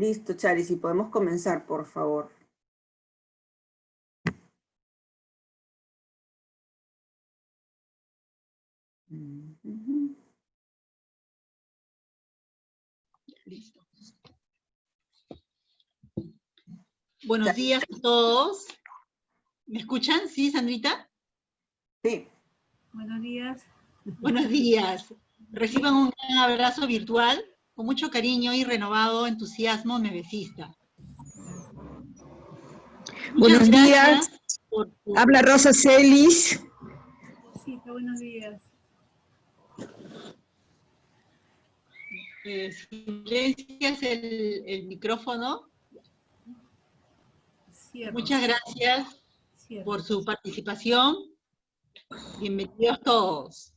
Listo, Chari, si podemos comenzar, por favor. Listo. Buenos días a todos. ¿Me escuchan? ¿Sí, Sandrita? Sí. Buenos días. Buenos días. Reciban un gran abrazo virtual con mucho cariño y renovado entusiasmo mevecista. Buenos días. Habla Rosa Celis. Sí, buenos días. Silencias el micrófono. Cierto. Muchas gracias por su participación. Bienvenidos todos.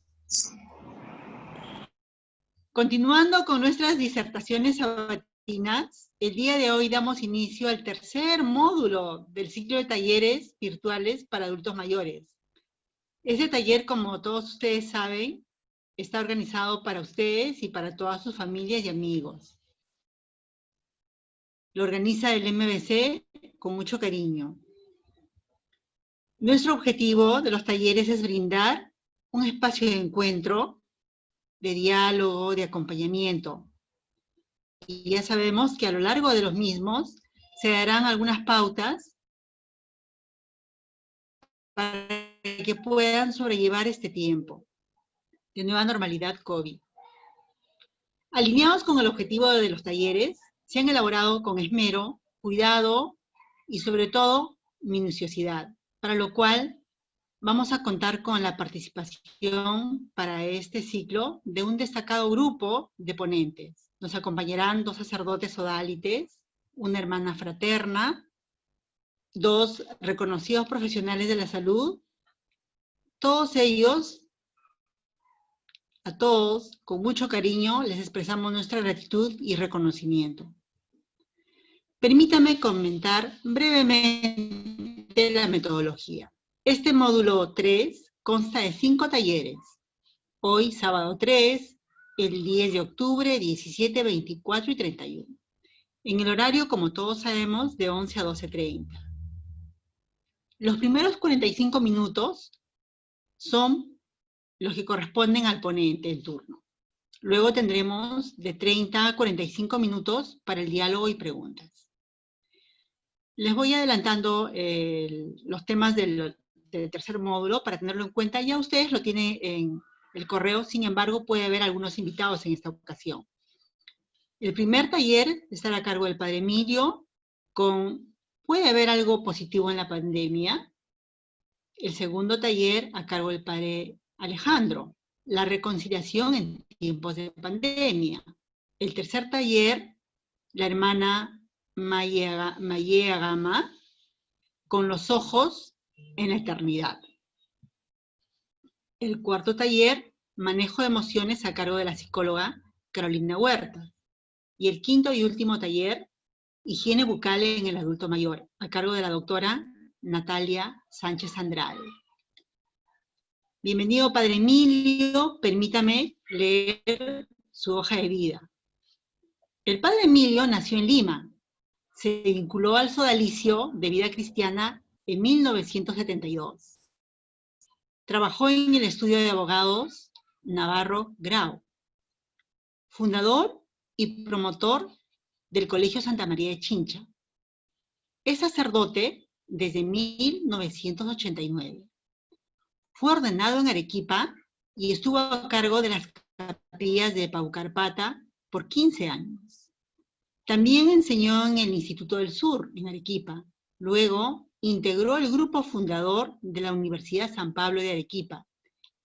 Continuando con nuestras disertaciones sabatinas, el día de hoy damos inicio al tercer módulo del ciclo de talleres virtuales para adultos mayores. Este taller, como todos ustedes saben, está organizado para ustedes y para todas sus familias y amigos. Lo organiza el MBC con mucho cariño. Nuestro objetivo de los talleres es brindar un espacio de encuentro, de diálogo, de acompañamiento. Y ya sabemos que a lo largo de los mismos se darán algunas pautas para que puedan sobrellevar este tiempo de nueva normalidad COVID. Alineados con el objetivo de los talleres, se han elaborado con esmero, cuidado y sobre todo minuciosidad, para lo cual vamos a contar con la participación para este ciclo de un destacado grupo de ponentes. Nos acompañarán 2 sacerdotes odálites, una hermana fraterna, 2 reconocidos profesionales de la salud. Todos ellos, a todos, con mucho cariño, les expresamos nuestra gratitud y reconocimiento. Permítame comentar brevemente la metodología. Este módulo 3 consta de 5 talleres. Hoy, sábado 3, el 10 de octubre, 17, 24 y 31. En el horario, como todos sabemos, de 11 a 12:30. Los primeros 45 minutos son los que corresponden al ponente en turno. Luego tendremos de 30 a 45 minutos para el diálogo y preguntas. Les voy adelantando los temas del tercer módulo para tenerlo en cuenta. Ya ustedes lo tienen en el correo, sin embargo, puede haber algunos invitados en esta ocasión. El primer taller estará a cargo del Padre Emilio, ¿puede haber algo positivo en la pandemia? El segundo taller a cargo del Padre Alejandro, la reconciliación en tiempos de pandemia. El tercer taller, la hermana Mayea Gama, con los ojos en la eternidad. El cuarto taller, manejo de emociones a cargo de la psicóloga Carolina Huerta. Y el quinto y último taller, higiene bucal en el adulto mayor, a cargo de la doctora Natalia Sánchez Andrade. Bienvenido, Padre Emilio, permítame leer su hoja de vida. El Padre Emilio nació en Lima. Se vinculó al sodalicio de vida cristiana en 1972. Trabajó en el estudio de abogados Navarro Grau. Fundador y promotor del Colegio Santa María de Chincha. Es sacerdote desde 1989. Fue ordenado en Arequipa y estuvo a cargo de las capillas de Paucarpata por 15 años. También enseñó en el Instituto del Sur, en Arequipa. Luego integró el grupo fundador de la Universidad San Pablo de Arequipa.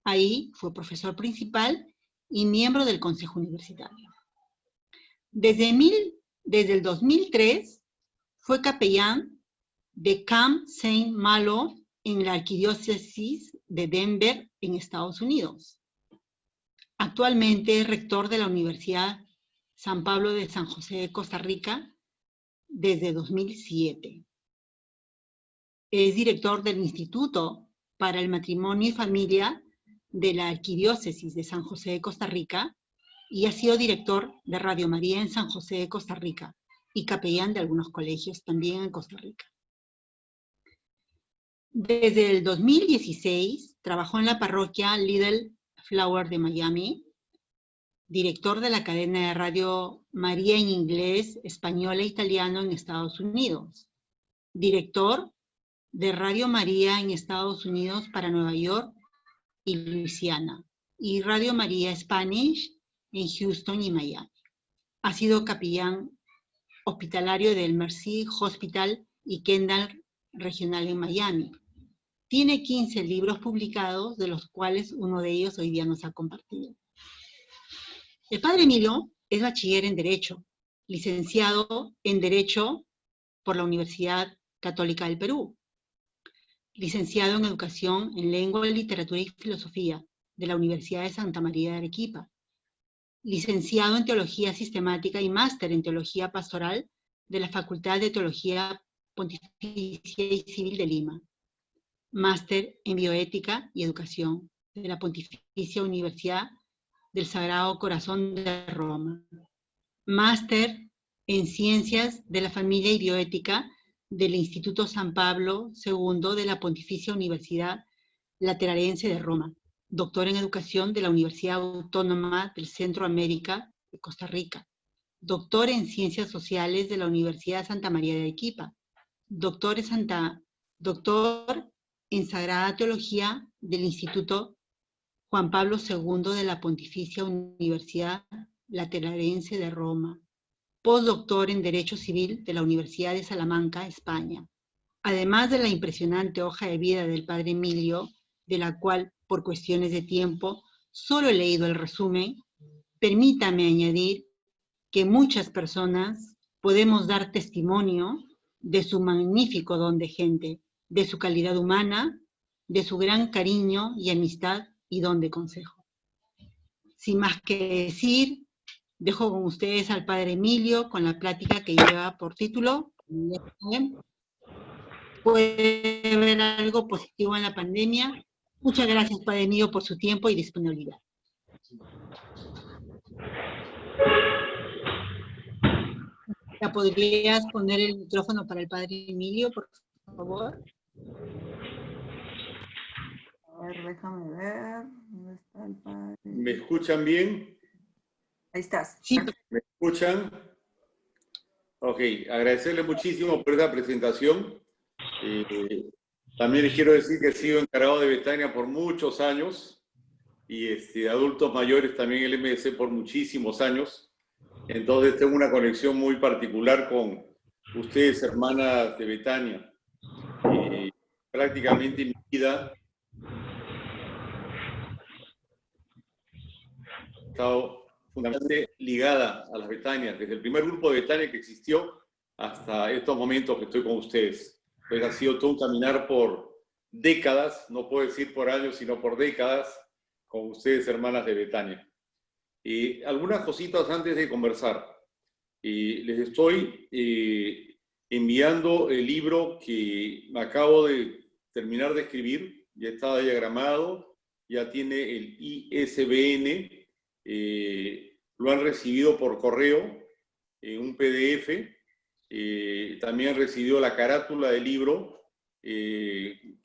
Ahí fue profesor principal y miembro del Consejo Universitario. Desde el 2003 fue capellán de Camp Saint Malo en la Arquidiócesis de Denver, en Estados Unidos. Actualmente es rector de la Universidad San Pablo de San José de Costa Rica desde 2007. Es director del Instituto para el Matrimonio y Familia de la Arquidiócesis de San José de Costa Rica y ha sido director de Radio María en San José de Costa Rica y capellán de algunos colegios también en Costa Rica. Desde el 2016 trabajó en la parroquia Little Flower de Miami, director de la cadena de radio María en inglés, español e italiano en Estados Unidos, director de Radio María en Estados Unidos para Nueva York y Luisiana, y Radio María Spanish en Houston y Miami. Ha sido capellán hospitalario del Mercy Hospital y Kendall Regional en Miami. Tiene 15 libros publicados, de los cuales uno de ellos hoy día nos ha compartido. El padre Emilio es bachiller en Derecho, licenciado en Derecho por la Universidad Católica del Perú, licenciado en Educación en Lengua, Literatura y Filosofía de la Universidad de Santa María de Arequipa, licenciado en Teología Sistemática y máster en Teología Pastoral de la Facultad de Teología Pontificia y Civil de Lima, máster en Bioética y Educación de la Pontificia Universidad del Sagrado Corazón de Roma, máster en Ciencias de la Familia y Bioética del Instituto San Pablo II de la Pontificia Universidad Lateranense de Roma, doctor en Educación de la Universidad Autónoma del Centro América de Costa Rica, doctor en Ciencias Sociales de la Universidad Santa María de Arequipa, doctor en Sagrada Teología del Instituto Juan Pablo II de la Pontificia Universidad Lateranense de Roma, postdoctor en Derecho Civil de la Universidad de Salamanca, España. Además de la impresionante hoja de vida del padre Emilio, de la cual, por cuestiones de tiempo, solo he leído el resumen, permítame añadir que muchas personas podemos dar testimonio de su magnífico don de gente, de su calidad humana, de su gran cariño y amistad y don de consejo. Sin más que decir, dejo con ustedes al padre Emilio con la plática que lleva por título ¿Puede haber algo positivo en la pandemia? Muchas gracias, padre Emilio, por su tiempo y disponibilidad. ¿Ya podrías poner el micrófono para el padre Emilio, por favor? A ver, déjame ver. ¿Dónde está el padre? ¿Me escuchan bien? Ahí estás. Sí. ¿Me escuchan? Ok, agradecerle muchísimo por esta presentación. También les quiero decir que he sido encargado de Betania por muchos años y de adultos mayores también el MDC por muchísimos años. Entonces tengo una conexión muy particular con ustedes, hermanas de Betania. Prácticamente mi vida ha estado fundamentalmente ligada a las Betanias, desde el primer grupo de Betania que existió hasta estos momentos que estoy con ustedes. Pues ha sido todo un caminar por décadas, no puedo decir por años, sino por décadas, con ustedes, hermanas de Betania. Algunas cositas antes de conversar. Les estoy enviando el libro que acabo de terminar de escribir, ya está diagramado, ya tiene el ISBN, lo han recibido por correo, un PDF. También recibió la carátula del libro, que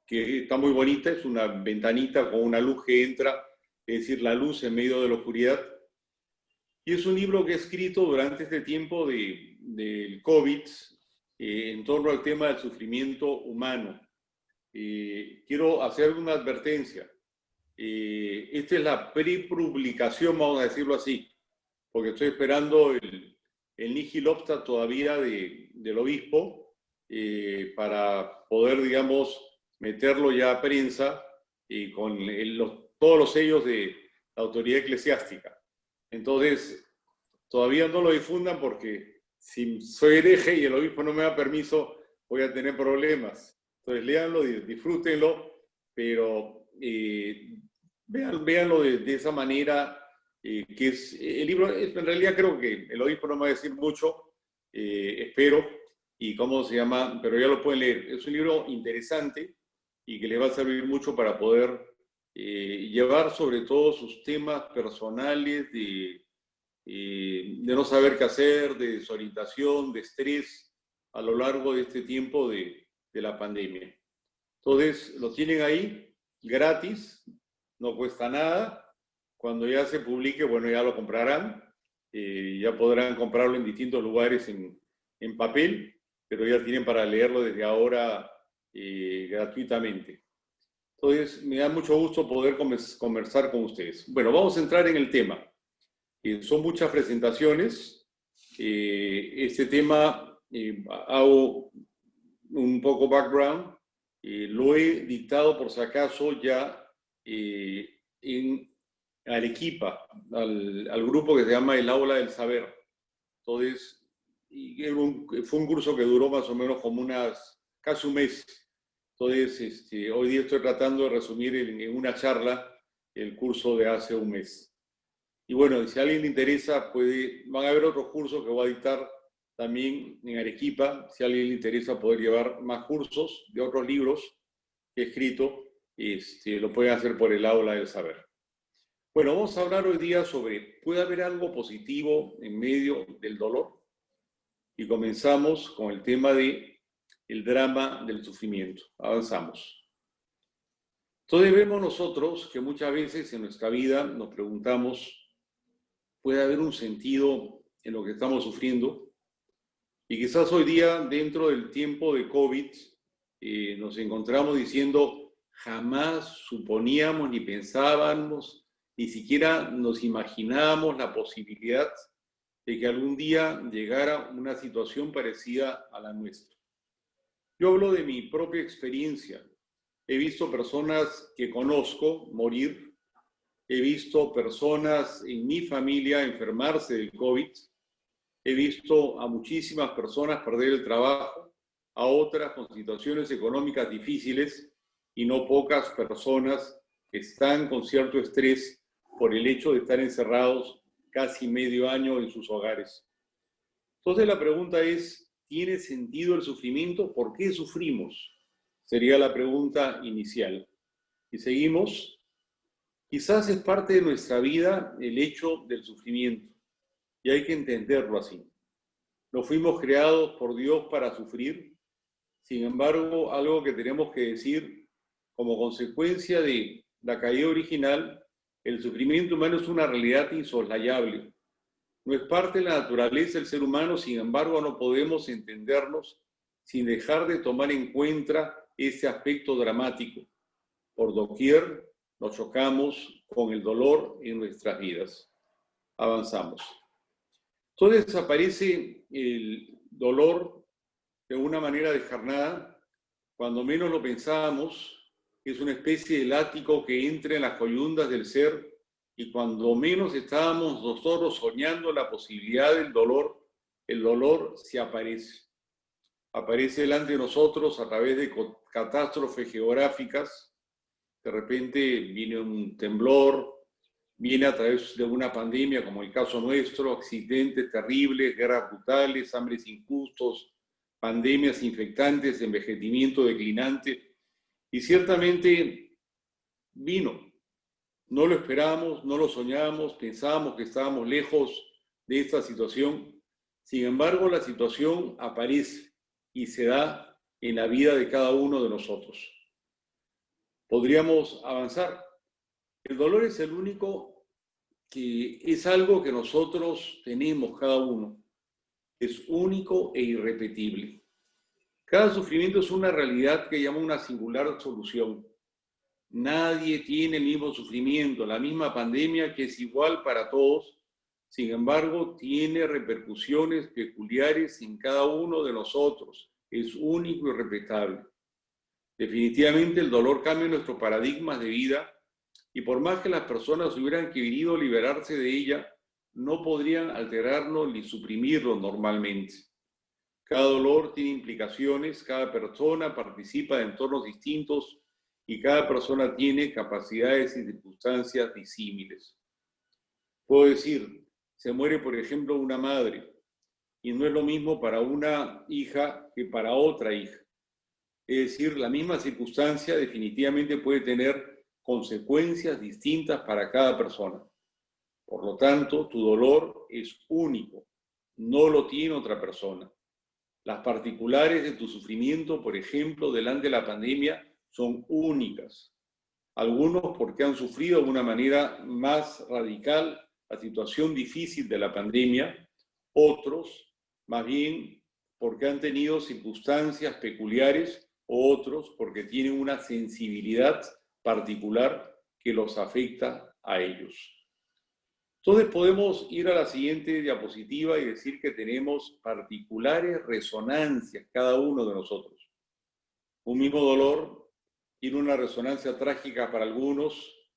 está muy bonita, es una ventanita con una luz que entra, es decir, la luz en medio de la oscuridad. Y es un libro que he escrito durante este tiempo del COVID, en torno al tema del sufrimiento humano. Quiero hacer una advertencia. Esta es la prepublicación, vamos a decirlo así, porque estoy esperando el nihil obstat todavía del obispo para poder, digamos, meterlo ya a prensa con todos los sellos de la autoridad eclesiástica. Entonces, todavía no lo difundan porque si soy hereje y el obispo no me da permiso, voy a tener problemas. Entonces, léanlo, disfrútenlo, pero véanlo de esa manera. Que es el libro, en realidad creo que el obispo no me va a decir mucho, espero, y cómo se llama, pero ya lo pueden leer. Es un libro interesante y que les va a servir mucho para poder llevar sobre todo sus temas personales de de no saber qué hacer, de desorientación, de estrés a lo largo de este tiempo de la pandemia. Entonces, lo tienen ahí, gratis, no cuesta nada. Cuando ya se publique, bueno, ya lo comprarán. Ya podrán comprarlo en distintos lugares en papel, pero ya tienen para leerlo desde ahora gratuitamente. Entonces, me da mucho gusto poder conversar con ustedes. Bueno, vamos a entrar en el tema. Son muchas presentaciones. Este tema, hago un poco background. Lo he dictado, por si acaso, ya en Arequipa, al grupo que se llama el Aula del Saber. Entonces, fue un curso que duró más o menos como casi un mes. Entonces, hoy día estoy tratando de resumir en una charla el curso de hace un mes. Y bueno, si a alguien le interesa, van a haber otros cursos que voy a dictar también en Arequipa. Si a alguien le interesa poder llevar más cursos de otros libros que he escrito, lo pueden hacer por el Aula del Saber. Bueno, vamos a hablar hoy día sobre, ¿puede haber algo positivo en medio del dolor? Y comenzamos con el tema de el drama del sufrimiento. Avanzamos. Entonces vemos nosotros que muchas veces en nuestra vida nos preguntamos, ¿puede haber un sentido en lo que estamos sufriendo? Y quizás hoy día, dentro del tiempo de COVID, nos encontramos diciendo, jamás suponíamos ni pensábamos, ni siquiera nos imaginábamos la posibilidad de que algún día llegara una situación parecida a la nuestra. Yo hablo de mi propia experiencia. He visto personas que conozco morir. He visto personas en mi familia enfermarse del COVID. He visto a muchísimas personas perder el trabajo, a otras con situaciones económicas difíciles y no pocas personas que están con cierto estrés por el hecho de estar encerrados casi medio año en sus hogares. Entonces la pregunta es, ¿tiene sentido el sufrimiento? ¿Por qué sufrimos? Sería la pregunta inicial. Y seguimos. Quizás es parte de nuestra vida el hecho del sufrimiento. Y hay que entenderlo así. No fuimos creados por Dios para sufrir. Sin embargo, algo que tenemos que decir, como consecuencia de la caída original, el sufrimiento humano es una realidad insoslayable. No es parte de la naturaleza del ser humano, sin embargo, no podemos entendernos sin dejar de tomar en cuenta ese aspecto dramático. Por doquier nos chocamos con el dolor en nuestras vidas. Avanzamos. Entonces aparece el dolor de una manera descarnada. Cuando menos lo pensábamos, es una especie de látigo que entra en las coyundas del ser. Y cuando menos estábamos nosotros soñando la posibilidad del dolor, el dolor se aparece. Aparece delante de nosotros a través de catástrofes geográficas. De repente viene un temblor, viene a través de una pandemia como el caso nuestro, accidentes terribles, guerras brutales, hambres injustos, pandemias infectantes, envejecimiento declinante. Y ciertamente vino. No lo esperábamos, no lo soñábamos, pensábamos que estábamos lejos de esta situación. Sin embargo, la situación aparece y se da en la vida de cada uno de nosotros. Podríamos avanzar. El dolor es el único que es algo que nosotros tenemos cada uno. Es único e irrepetible. Cada sufrimiento es una realidad que llama una singular solución. Nadie tiene el mismo sufrimiento, la misma pandemia que es igual para todos, sin embargo, tiene repercusiones peculiares en cada uno de nosotros. Es único y respetable. Definitivamente el dolor cambia nuestros paradigmas de vida y por más que las personas hubieran querido liberarse de ella, no podrían alterarlo ni suprimirlo normalmente. Cada dolor tiene implicaciones, cada persona participa de entornos distintos y cada persona tiene capacidades y circunstancias disímiles. Puedo decir, se muere, por ejemplo, una madre, y no es lo mismo para una hija que para otra hija. Es decir, la misma circunstancia definitivamente puede tener consecuencias distintas para cada persona. Por lo tanto, tu dolor es único, no lo tiene otra persona. Las particulares de tu sufrimiento, por ejemplo, delante de la pandemia, son únicas. Algunos porque han sufrido de una manera más radical la situación difícil de la pandemia, otros más bien porque han tenido circunstancias peculiares, o otros porque tienen una sensibilidad particular que los afecta a ellos. Entonces podemos ir a la siguiente diapositiva y decir que tenemos particulares resonancias cada uno de nosotros. Un mismo dolor tiene una resonancia trágica para algunos,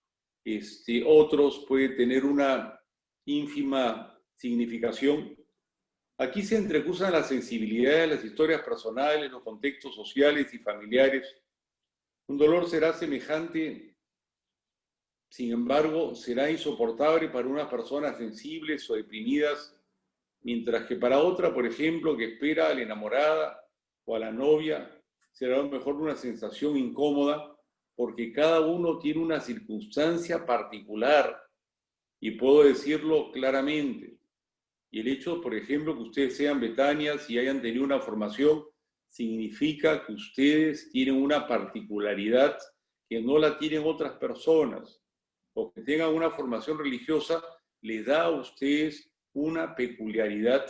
otros puede tener una ínfima significación. Aquí se entrecruzan las sensibilidades, las historias personales, los contextos sociales y familiares. Un dolor será semejante, sin embargo, será insoportable para unas personas sensibles o deprimidas, mientras que para otra, por ejemplo, que espera a la enamorada o a la novia, será a lo mejor una sensación incómoda, porque cada uno tiene una circunstancia particular, y puedo decirlo claramente. Y el hecho, por ejemplo, que ustedes sean betanias y hayan tenido una formación, significa que ustedes tienen una particularidad que no la tienen otras personas. O que tengan una formación religiosa, les da a ustedes una peculiaridad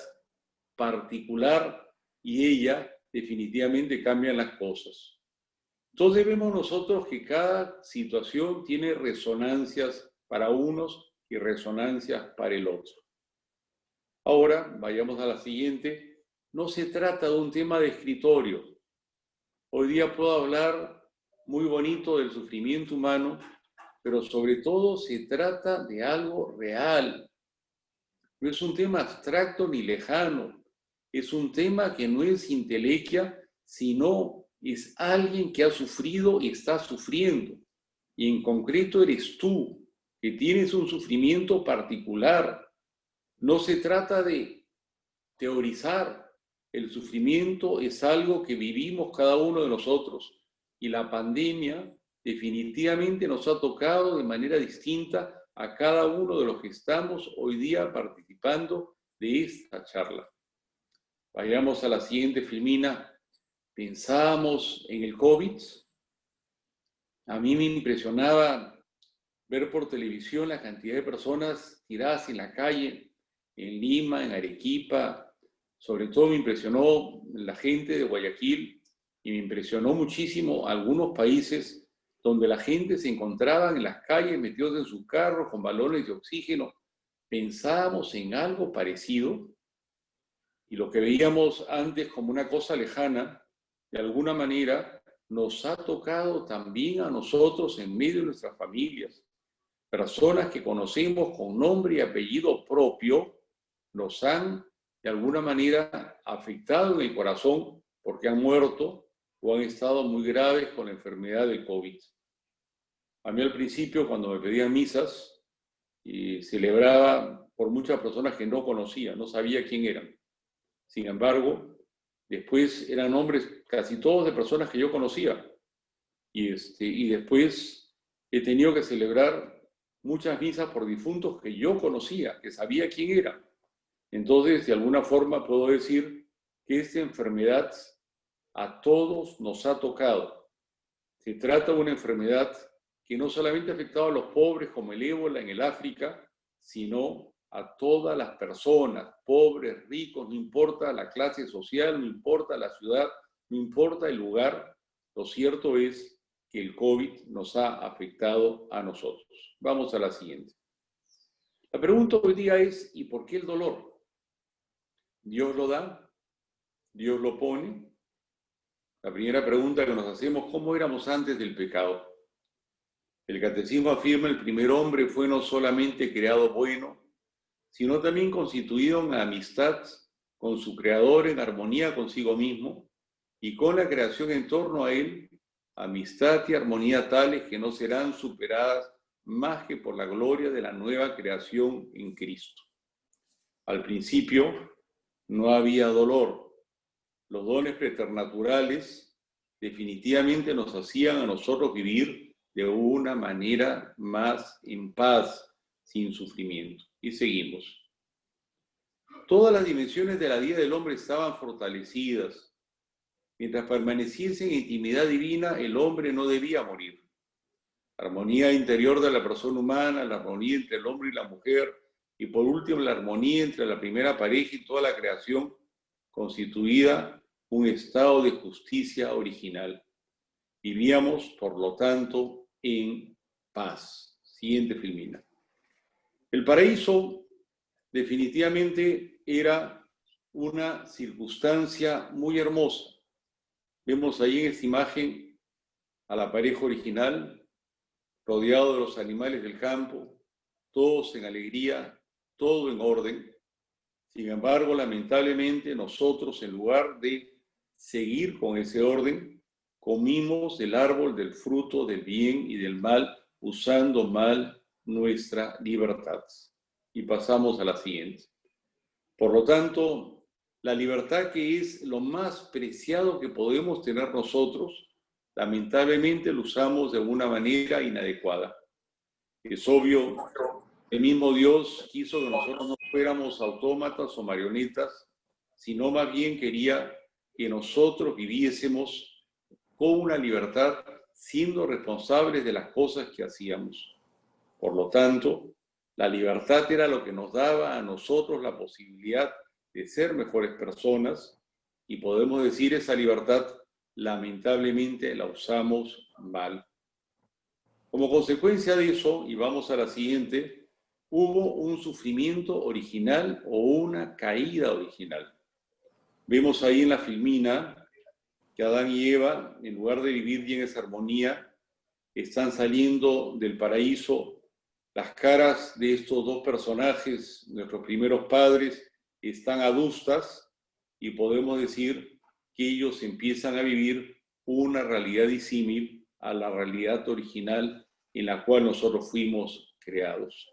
particular y ella definitivamente cambia las cosas. Entonces vemos nosotros que cada situación tiene resonancias para unos y resonancias para el otro. Ahora, vayamos a la siguiente. No se trata de un tema de escritorio. Hoy día puedo hablar muy bonito del sufrimiento humano, pero sobre todo se trata de algo real. No es un tema abstracto ni lejano. Es un tema que no es intelequia, sino es alguien que ha sufrido y está sufriendo. Y en concreto eres tú, que tienes un sufrimiento particular. No se trata de teorizar. El sufrimiento es algo que vivimos cada uno de nosotros. Y la pandemia definitivamente nos ha tocado de manera distinta a cada uno de los que estamos hoy día participando de esta charla. Vayamos a la siguiente filmina. Pensábamos en el COVID. A mí me impresionaba ver por televisión la cantidad de personas tiradas en la calle, en Lima, en Arequipa. Sobre todo me impresionó la gente de Guayaquil y me impresionó muchísimo algunos países donde la gente se encontraba en las calles metidos en sus carros con balones de oxígeno. Pensábamos en algo parecido y lo que veíamos antes como una cosa lejana, de alguna manera nos ha tocado también a nosotros en medio de nuestras familias. Personas que conocemos con nombre y apellido propio nos han de alguna manera afectado en el corazón porque han muerto o han estado muy graves con la enfermedad del COVID. A mí al principio, cuando me pedían misas, y celebraba por muchas personas que no conocía, no sabía quién eran. Sin embargo, después eran nombres casi todos de personas que yo conocía. Y después he tenido que celebrar muchas misas por difuntos que yo conocía, que sabía quién eran. Entonces, de alguna forma puedo decir que esta enfermedad a todos nos ha tocado. Se trata de una enfermedad que no solamente ha afectado a los pobres como el ébola en el África, sino a todas las personas, pobres, ricos, no importa la clase social, no importa la ciudad, no importa el lugar. Lo cierto es que el COVID nos ha afectado a nosotros. Vamos a la siguiente. La pregunta hoy día es, ¿y por qué el dolor? ¿Dios lo da? ¿Dios lo pone? La primera pregunta que nos hacemos, ¿cómo éramos antes del pecado? El catecismo afirma, el primer hombre fue no solamente creado bueno, sino también constituido en amistad con su creador, en armonía consigo mismo, y con la creación en torno a él, amistad y armonía tales que no serán superadas más que por la gloria de la nueva creación en Cristo. Al principio no había dolor. Los dones preternaturales definitivamente nos hacían a nosotros vivir de una manera más en paz, sin sufrimiento. Y seguimos. Todas las dimensiones de la vida del hombre estaban fortalecidas. Mientras permaneciese en intimidad divina, el hombre no debía morir. La armonía interior de la persona humana, la armonía entre el hombre y la mujer, y por último la armonía entre la primera pareja y toda la creación, constituía un estado de justicia original. Vivíamos, por lo tanto, en paz. Siguiente filmina. El paraíso definitivamente era una circunstancia muy hermosa. Vemos ahí en esta imagen a la pareja original, rodeado de los animales del campo, todos en alegría, todo en orden. Sin embargo, lamentablemente, nosotros, en lugar de seguir con ese orden, comimos del árbol del fruto del bien y del mal, usando mal nuestra libertad. Y pasamos a la siguiente. Por lo tanto, la libertad, que es lo más preciado que podemos tener nosotros, lamentablemente lo usamos de una manera inadecuada. Es obvio, el mismo Dios quiso que nosotros no fuéramos autómatas o marionetas, sino más bien quería que nosotros viviésemos con una libertad, siendo responsables de las cosas que hacíamos. Por lo tanto, la libertad era lo que nos daba a nosotros la posibilidad de ser mejores personas, y podemos decir, esa libertad lamentablemente la usamos mal. Como consecuencia de eso, y vamos a la siguiente, hubo un sufrimiento original o una caída original. Vemos ahí en la filmina que Adán y Eva, en lugar de vivir bien esa armonía, están saliendo del paraíso. Las caras de estos dos personajes, nuestros primeros padres, están adustas, y podemos decir que ellos empiezan a vivir una realidad disímil a la realidad original en la cual nosotros fuimos creados.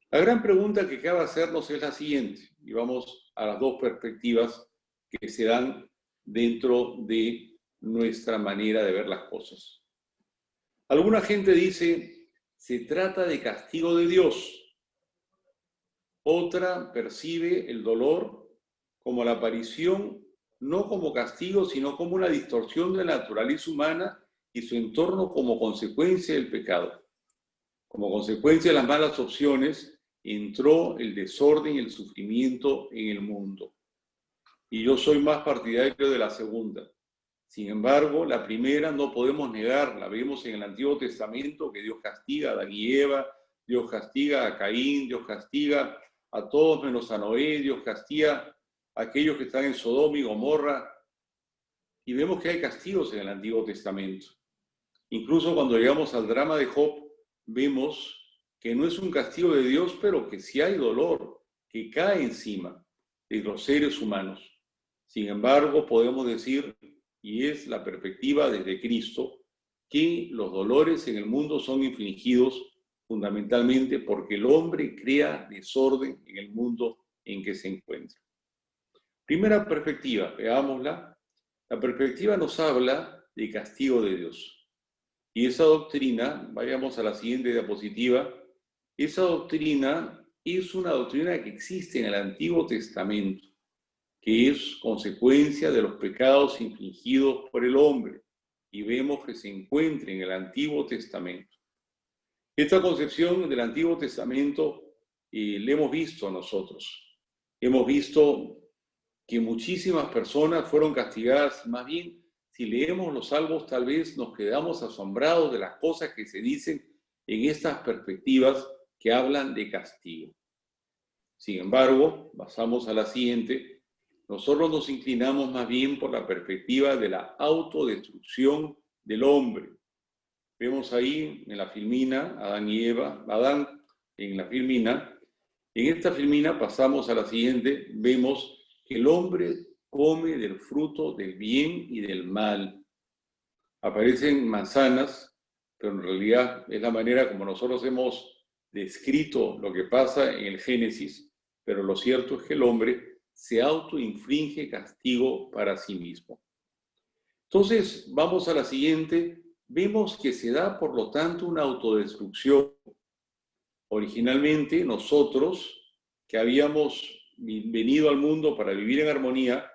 La gran pregunta que cabe hacernos es la siguiente, y vamos a las dos perspectivas que se dan dentro de nuestra manera de ver las cosas. Alguna gente dice, se trata de castigo de Dios. Otra percibe el dolor como la aparición, no como castigo, sino como una distorsión de la naturaleza humana y su entorno como consecuencia del pecado. Como consecuencia de las malas opciones, entró el desorden y el sufrimiento en el mundo. Y yo soy más partidario de la segunda. Sin embargo, la primera no podemos negarla. Vemos en el Antiguo Testamento que Dios castiga a Adán y Eva, Dios castiga a Caín, Dios castiga a todos menos a Noé, Dios castiga a aquellos que están en Sodoma y Gomorra. Y vemos que hay castigos en el Antiguo Testamento. Incluso cuando llegamos al drama de Job, vemos que no es un castigo de Dios, pero que sí hay dolor que cae encima de los seres humanos. Sin embargo, podemos decir, y es la perspectiva desde Cristo, que los dolores en el mundo son infligidos fundamentalmente porque el hombre crea desorden en el mundo en que se encuentra. Primera perspectiva, veámosla. La perspectiva nos habla de castigo de Dios. Y esa doctrina, vayamos a la siguiente diapositiva, esa doctrina es una doctrina que existe en el Antiguo Testamento, que es consecuencia de los pecados infligidos por el hombre, y vemos que se encuentra en el Antiguo Testamento. Esta concepción del Antiguo Testamento la hemos visto nosotros. Hemos visto que muchísimas personas fueron castigadas. Más bien, si leemos los salmos, tal vez nos quedamos asombrados de las cosas que se dicen en estas perspectivas que hablan de castigo. Sin embargo, pasamos a la siguiente. Nosotros nos inclinamos más bien por la perspectiva de la autodestrucción del hombre. Vemos ahí en la filmina Adán y Eva, Adán en la filmina. En esta filmina pasamos a la siguiente, vemos que el hombre come del fruto del bien y del mal. Aparecen manzanas, pero en realidad es la manera como nosotros hemos descrito lo que pasa en el Génesis, pero lo cierto es que el hombre se autoinflige castigo para sí mismo. Entonces, vamos a la siguiente. Vemos que se da, por lo tanto, una autodestrucción. Originalmente, nosotros, que habíamos venido al mundo para vivir en armonía,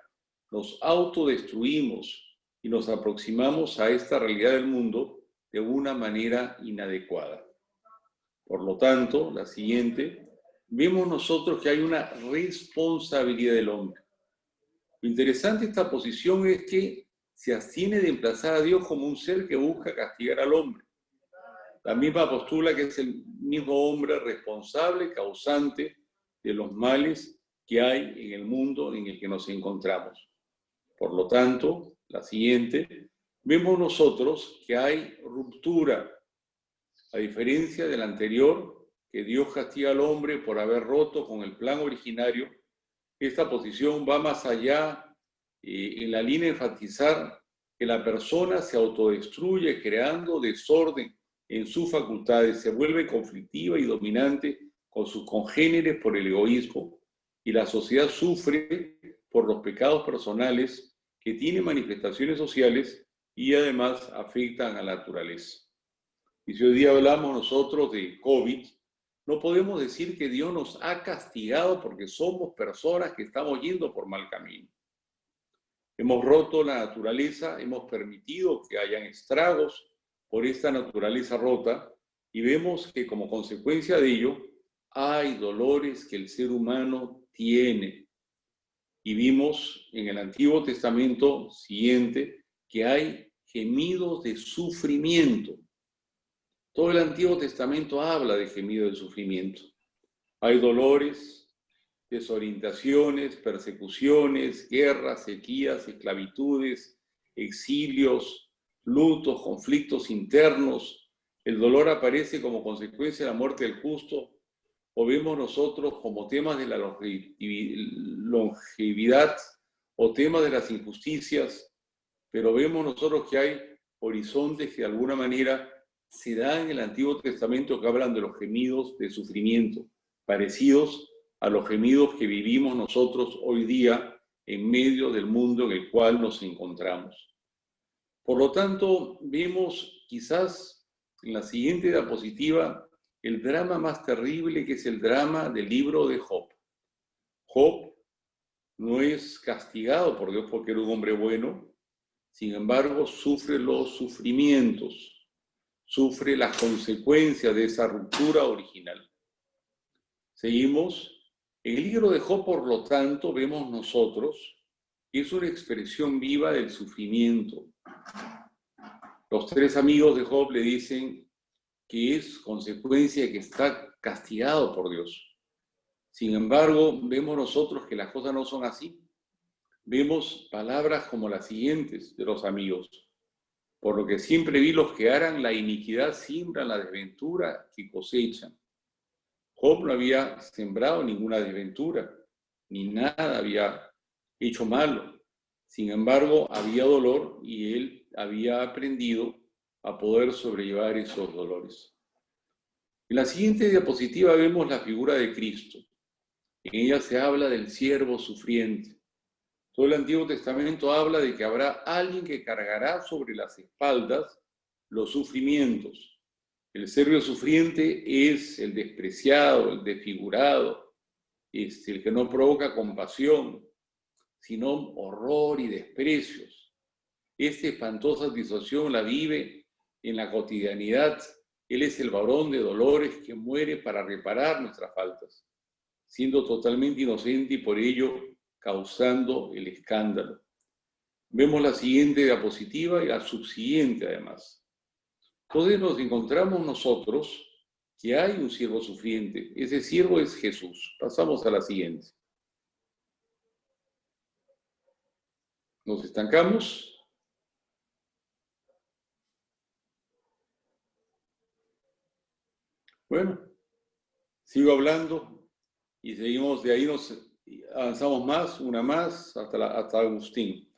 nos autodestruimos y nos aproximamos a esta realidad del mundo de una manera inadecuada. Por lo tanto, la siguiente, vemos nosotros que hay una responsabilidad del hombre. Lo interesante de esta posición es que se abstiene de emplazar a Dios como un ser que busca castigar al hombre. La misma postula que es el mismo hombre responsable, causante de los males que hay en el mundo en el que nos encontramos. Por lo tanto, la siguiente, vemos nosotros que hay ruptura, a diferencia del anterior, que Dios castiga al hombre por haber roto con el plan originario. Esta posición va más allá en la línea de enfatizar que la persona se autodestruye creando desorden en sus facultades, se vuelve conflictiva y dominante con sus congéneres por el egoísmo, y la sociedad sufre por los pecados personales que tienen manifestaciones sociales y además afectan a la naturaleza. Y si hoy día hablamos nosotros de COVID, no podemos decir que Dios nos ha castigado porque somos personas que estamos yendo por mal camino. Hemos roto la naturaleza, hemos permitido que hayan estragos por esta naturaleza rota y vemos que como consecuencia de ello hay dolores que el ser humano tiene. Y vimos en el Antiguo Testamento siguiente que hay gemidos de sufrimiento. Todo el Antiguo Testamento habla de gemidos de sufrimiento. Hay dolores, desorientaciones, persecuciones, guerras, sequías, esclavitudes, exilios, lutos, conflictos internos. El dolor aparece como consecuencia de la muerte del justo, o vemos nosotros como temas de la longevidad o temas de las injusticias, pero vemos nosotros que hay horizontes que de alguna manera se dan en el Antiguo Testamento que hablan de los gemidos de sufrimiento, parecidos a los gemidos que vivimos nosotros hoy día en medio del mundo en el cual nos encontramos. Por lo tanto, vemos quizás en la siguiente diapositiva el drama más terrible, que es el drama del libro de Job. Job no es castigado por Dios porque era un hombre bueno, sin embargo sufre los sufrimientos, sufre las consecuencias de esa ruptura original. Seguimos. En el libro de Job, por lo tanto, vemos nosotros que es una expresión viva del sufrimiento. Los tres amigos de Job le dicen que es consecuencia de que está castigado por Dios. Sin embargo, vemos nosotros que las cosas no son así. Vemos palabras como las siguientes de los amigos. Por lo que siempre vi, los que harán la iniquidad siembran la desventura que cosechan. Job no había sembrado ninguna desventura, ni nada había hecho malo. Sin embargo, había dolor y él había aprendido a poder sobrellevar esos dolores. En la siguiente diapositiva vemos la figura de Cristo. En ella se habla del siervo sufriente. Todo el Antiguo Testamento habla de que habrá alguien que cargará sobre las espaldas los sufrimientos. El siervo sufriente es el despreciado, el desfigurado, es el que no provoca compasión, sino horror y desprecios. Esta espantosa situación la vive en la cotidianidad. Él es el varón de dolores que muere para reparar nuestras faltas, siendo totalmente inocente y por ello causando el escándalo. Vemos la siguiente diapositiva y la subsiguiente además. Entonces nos encontramos nosotros que hay un siervo sufriente. Ese siervo es Jesús. Pasamos a la siguiente. Nos estancamos. Bueno, sigo hablando y seguimos, de ahí nos avanzamos más, una más, hasta Agustín.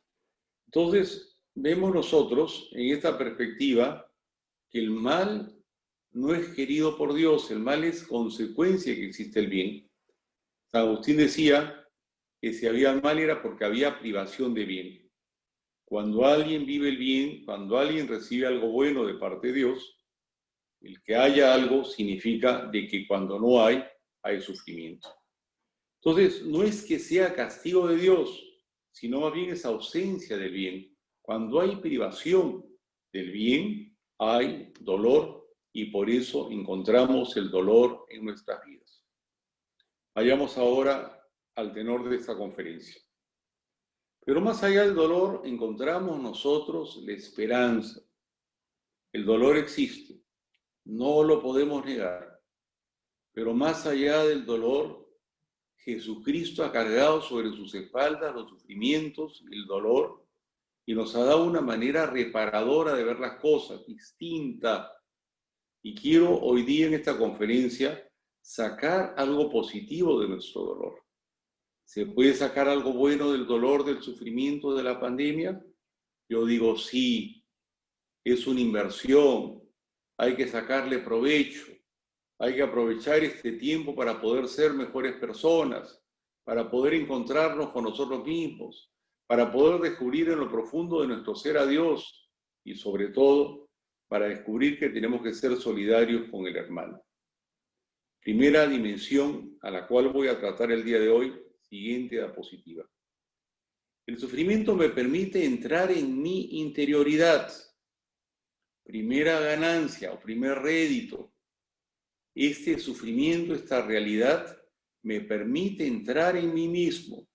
Entonces, vemos nosotros en esta perspectiva que el mal no es querido por Dios, el mal es consecuencia de que existe el bien. San Agustín decía que si había mal era porque había privación de bien. Cuando alguien vive el bien, cuando alguien recibe algo bueno de parte de Dios, El que haya algo significa de que cuando no hay, hay sufrimiento. Entonces, no es que sea castigo de Dios, sino más bien es ausencia del bien. Cuando hay privación del bien, hay dolor y por eso encontramos el dolor en nuestras vidas. Vayamos ahora al tenor de esta conferencia. Pero más allá del dolor, encontramos nosotros la esperanza. El dolor existe, no lo podemos negar, pero más allá del dolor, Jesucristo ha cargado sobre sus espaldas los sufrimientos y el dolor y nos ha dado una manera reparadora de ver las cosas, distinta. Y quiero hoy día en esta conferencia sacar algo positivo de nuestro dolor. ¿Se puede sacar algo bueno del dolor, del sufrimiento de la pandemia? Yo digo sí, es una inversión, hay que sacarle provecho. Hay que aprovechar este tiempo para poder ser mejores personas, para poder encontrarnos con nosotros mismos, para poder descubrir en lo profundo de nuestro ser a Dios y sobre todo para descubrir que tenemos que ser solidarios con el hermano. Primera dimensión a la cual voy a tratar el día de hoy, siguiente diapositiva. El sufrimiento me permite entrar en mi interioridad. Primera ganancia o primer rédito. Este sufrimiento, esta realidad, me permite entrar en mí mismo.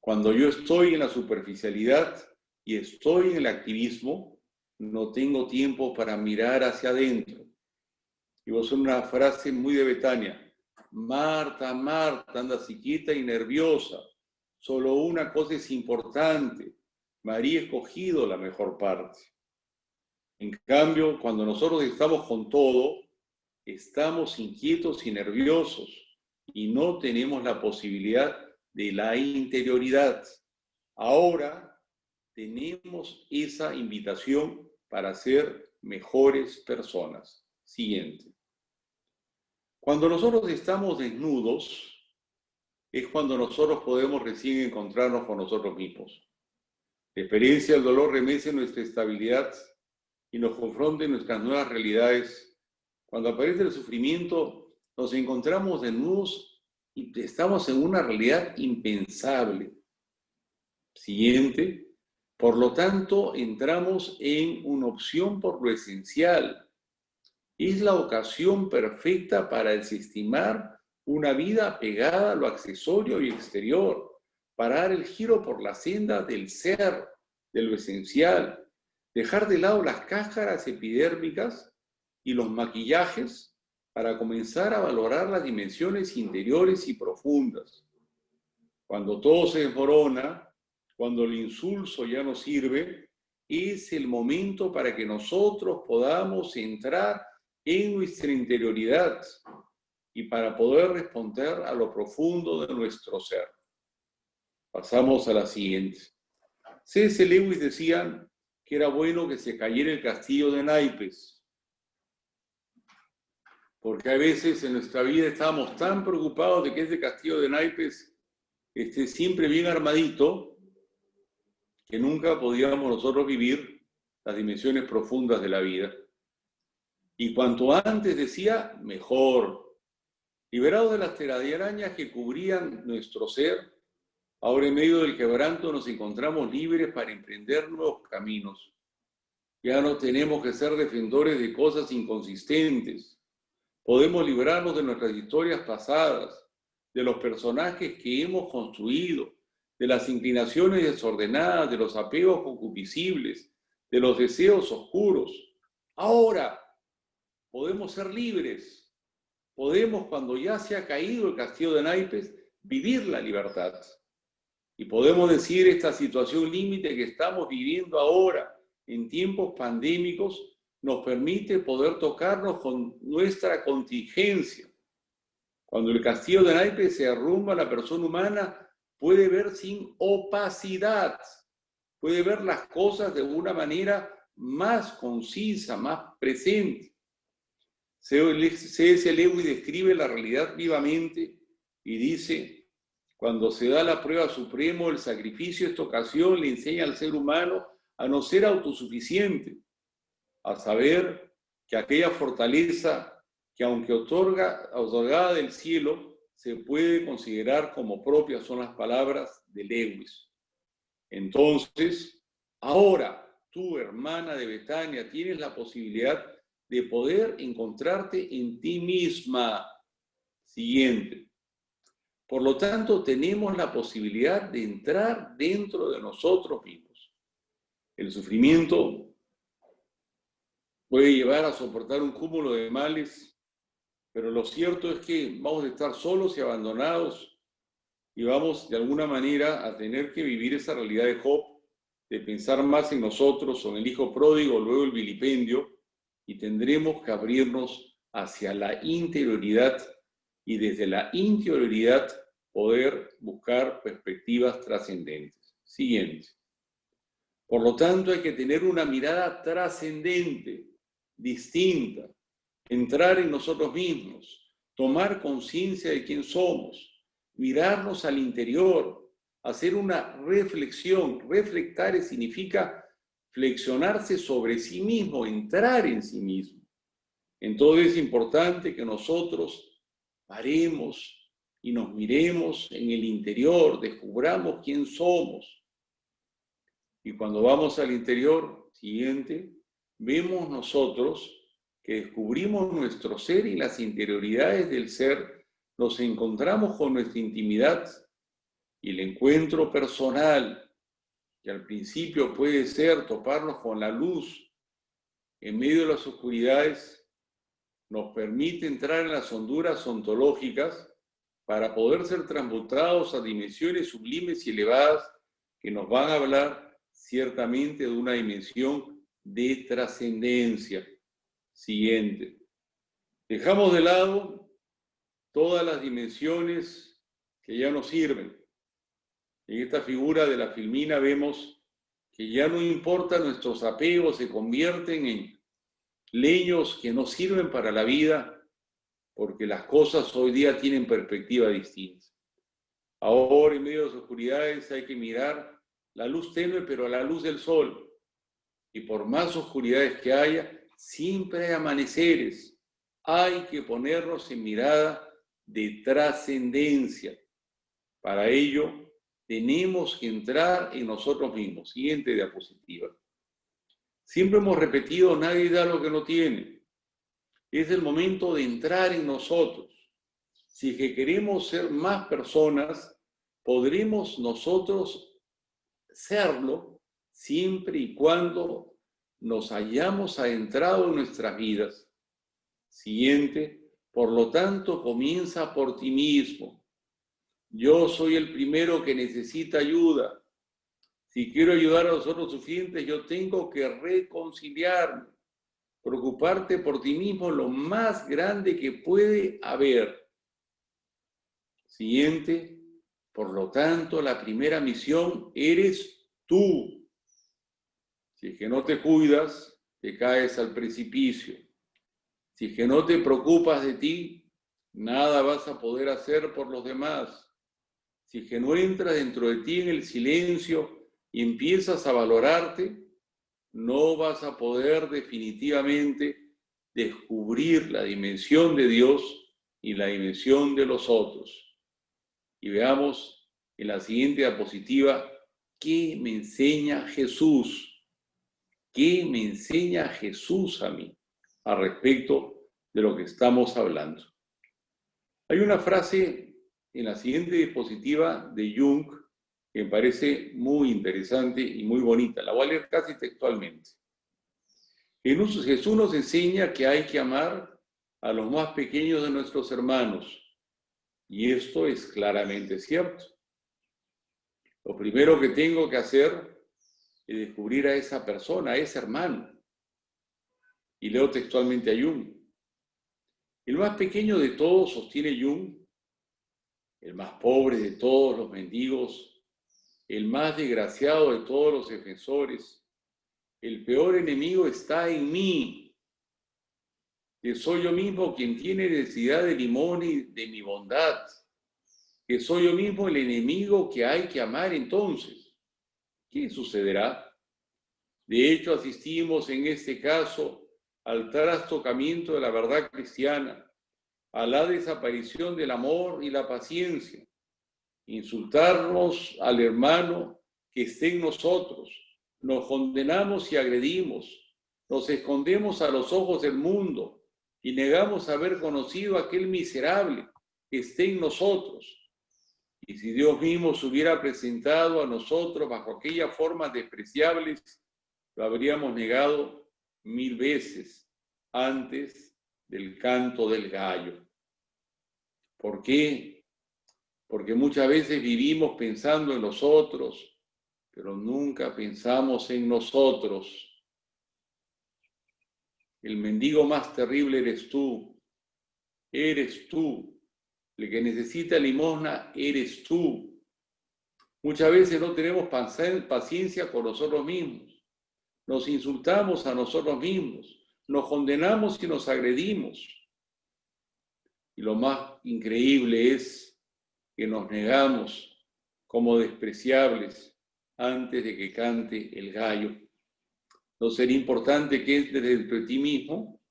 Cuando yo estoy en la superficialidad y estoy en el activismo, no tengo tiempo para mirar hacia adentro. Y voy a hacer una frase muy de Betania. Marta, Marta, andas quieta y nerviosa. Solo una cosa es importante. María ha escogido la mejor parte. En cambio, cuando nosotros estamos con todo, estamos inquietos y nerviosos y no tenemos la posibilidad de la interioridad. Ahora tenemos esa invitación para ser mejores personas. Siguiente. Cuando nosotros estamos desnudos, es cuando nosotros podemos recién encontrarnos con nosotros mismos. La experiencia del dolor remece nuestra estabilidad y nos confronta en nuestras nuevas realidades. Cuando aparece el sufrimiento, nos encontramos desnudos y estamos en una realidad impensable. Siguiente. Por lo tanto, entramos en una opción por lo esencial. Es la ocasión perfecta para desestimar una vida apegada a lo accesorio y exterior, para dar el giro por la senda del ser, de lo esencial. Dejar de lado las cáscaras epidérmicas y los maquillajes para comenzar a valorar las dimensiones interiores y profundas. Cuando todo se desmorona, cuando el insulso ya no sirve, es el momento para que nosotros podamos entrar en nuestra interioridad y para poder responder a lo profundo de nuestro ser. Pasamos a la siguiente. C.S. Lewis decía que era bueno que se cayera el castillo de naipes, porque a veces en nuestra vida estábamos tan preocupados de que ese castillo de naipes esté siempre bien armadito, que nunca podíamos nosotros vivir las dimensiones profundas de la vida. Y cuanto antes decía, mejor. Liberados de las telarañas que cubrían nuestro ser, ahora en medio del quebranto nos encontramos libres para emprender nuevos caminos. Ya no tenemos que ser defensores de cosas inconsistentes. Podemos librarnos de nuestras historias pasadas, de los personajes que hemos construido, de las inclinaciones desordenadas, de los apegos concupiscibles, de los deseos oscuros. Ahora podemos ser libres. Podemos, cuando ya se ha caído el castillo de naipes, vivir la libertad. Y podemos decir esta situación límite que estamos viviendo ahora, en tiempos pandémicos, nos permite poder tocarnos con nuestra contingencia. Cuando el castillo de naipes se derrumba, la persona humana puede ver sin opacidad, puede ver las cosas de una manera más concisa, más presente. C.S. Lewis describe la realidad vivamente y dice: cuando se da la prueba suprema, el sacrificio de esta ocasión le enseña al ser humano a no ser autosuficiente, a saber que aquella fortaleza que aunque otorgada del cielo, se puede considerar como propia son las palabras de Lewis. Entonces, ahora tú, hermana de Betania, tienes la posibilidad de poder encontrarte en ti misma. Siguiente. Por lo tanto, tenemos la posibilidad de entrar dentro de nosotros mismos. El sufrimiento puede llevar a soportar un cúmulo de males, pero lo cierto es que vamos a estar solos y abandonados y vamos de alguna manera a tener que vivir esa realidad de Job, de pensar más en nosotros o en el hijo pródigo, luego el vilipendio, y tendremos que abrirnos hacia la interioridad y desde la interioridad poder buscar perspectivas trascendentes. Siguiente. Por lo tanto, hay que tener una mirada trascendente, distinta, entrar en nosotros mismos, tomar conciencia de quién somos, mirarnos al interior, hacer una reflexión. Reflectar significa flexionarse sobre sí mismo, entrar en sí mismo. Entonces es importante que nosotros paremos y nos miremos en el interior, descubramos quién somos. Y cuando vamos al interior, siguiente, vemos nosotros que descubrimos nuestro ser y las interioridades del ser, nos encontramos con nuestra intimidad y el encuentro personal, que al principio puede ser toparnos con la luz en medio de las oscuridades, nos permite entrar en las honduras ontológicas para poder ser transmutados a dimensiones sublimes y elevadas que nos van a hablar ciertamente de una dimensión de trascendencia. Siguiente. Dejamos de lado todas las dimensiones que ya nos sirven. En esta figura de la filmina vemos que ya no importa nuestros apegos, se convierten en leños que no sirven para la vida, porque las cosas hoy día tienen perspectiva distinta. Ahora, en medio de las oscuridades, hay que mirar la luz tenue, pero a la luz del sol. Y por más oscuridades que haya, siempre hay amaneceres. Hay que ponernos en mirada de trascendencia. Para ello, tenemos que entrar en nosotros mismos. Siguiente diapositiva. Siempre hemos repetido, nadie da lo que no tiene. Es el momento de entrar en nosotros. Si es que queremos ser más personas, podremos nosotros serlo siempre y cuando nos hayamos adentrado en nuestras vidas. Siguiente, por lo tanto, comienza por ti mismo. Yo soy el primero que necesita ayuda. Si quiero ayudar a los otros sufrientes, yo tengo que reconciliarme. Preocuparte por ti mismo lo más grande que puede haber. Siguiente, por lo tanto, la primera misión eres tú. Si es que no te cuidas, te caes al precipicio. Si es que no te preocupas de ti, nada vas a poder hacer por los demás. Si es que no entras dentro de ti en el silencio y empiezas a valorarte, no vas a poder definitivamente descubrir la dimensión de Dios y la dimensión de los otros. Y veamos en la siguiente diapositiva qué me enseña Jesús. ¿Qué me enseña Jesús a mí al respecto de lo que estamos hablando? Hay una frase en la siguiente diapositiva de Jung que me parece muy interesante y muy bonita. La voy a leer casi textualmente. Jesús nos enseña que hay que amar a los más pequeños de nuestros hermanos. Y esto es claramente cierto. Lo primero que tengo que hacer es descubrir a esa persona, a ese hermano. Y leo textualmente a Jung. El más pequeño de todos, sostiene Jung, el más pobre de todos los mendigos, el más desgraciado de todos los defensores, el peor enemigo está en mí, que soy yo mismo quien tiene necesidad de limón y de mi bondad, que soy yo mismo el enemigo que hay que amar. Entonces, ¿qué sucederá? De hecho, asistimos en este caso al trastocamiento de la verdad cristiana, a la desaparición del amor y la paciencia, insultarnos al hermano que esté en nosotros, nos condenamos y agredimos, nos escondemos a los ojos del mundo y negamos haber conocido a aquel miserable que esté en nosotros. Y si Dios mismo se hubiera presentado a nosotros bajo aquellas formas despreciables, lo habríamos negado 1000 veces antes del canto del gallo. ¿Por qué? Porque muchas veces vivimos pensando en los otros, pero nunca pensamos en nosotros. El mendigo más terrible eres tú. Eres tú. El que necesita limosna eres tú. Muchas veces no tenemos paciencia con nosotros mismos. Nos insultamos a nosotros mismos. Nos condenamos y nos agredimos. Y lo más increíble es que nos negamos como despreciables antes de que cante el gallo. ¿No sería importante que entres dentro de ti mismo?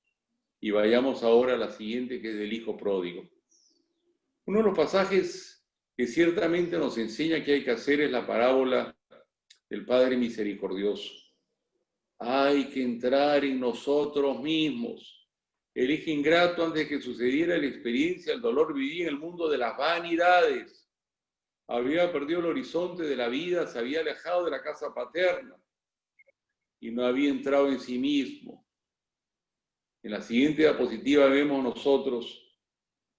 Y vayamos ahora a la siguiente, que es del hijo pródigo. Uno de los pasajes que ciertamente nos enseña que hay que hacer es la parábola del Padre Misericordioso. Hay que entrar en nosotros mismos. El hijo ingrato, antes de que sucediera la experiencia, el dolor, vivía en el mundo de las vanidades. Había perdido el horizonte de la vida, se había alejado de la casa paterna y no había entrado en sí mismo. En la siguiente diapositiva vemos nosotros,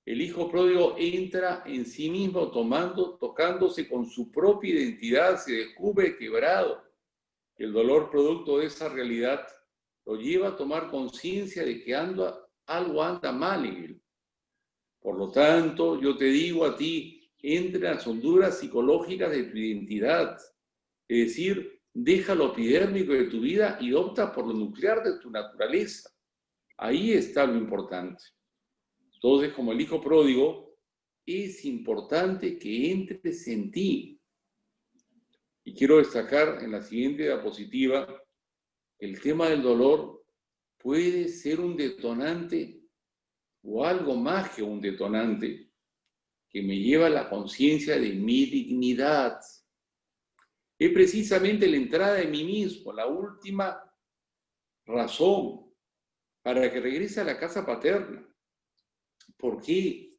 el hijo pródigo entra en sí mismo tocándose con su propia identidad, se descubre quebrado. El dolor producto de esa realidad lo lleva a tomar conciencia de que algo anda mal en él. Por lo tanto, yo te digo a ti, entra en las honduras psicológicas de tu identidad. Es decir, deja lo epidérmico de tu vida y opta por lo nuclear de tu naturaleza. Ahí está lo importante. Entonces, como el hijo pródigo, es importante que entres en ti. Y quiero destacar en la siguiente diapositiva, el tema del dolor puede ser un detonante o algo más que un detonante que me lleva a la conciencia de mi dignidad. Es precisamente la entrada de mí mismo, la última razón para que regrese a la casa paterna. ¿Por qué?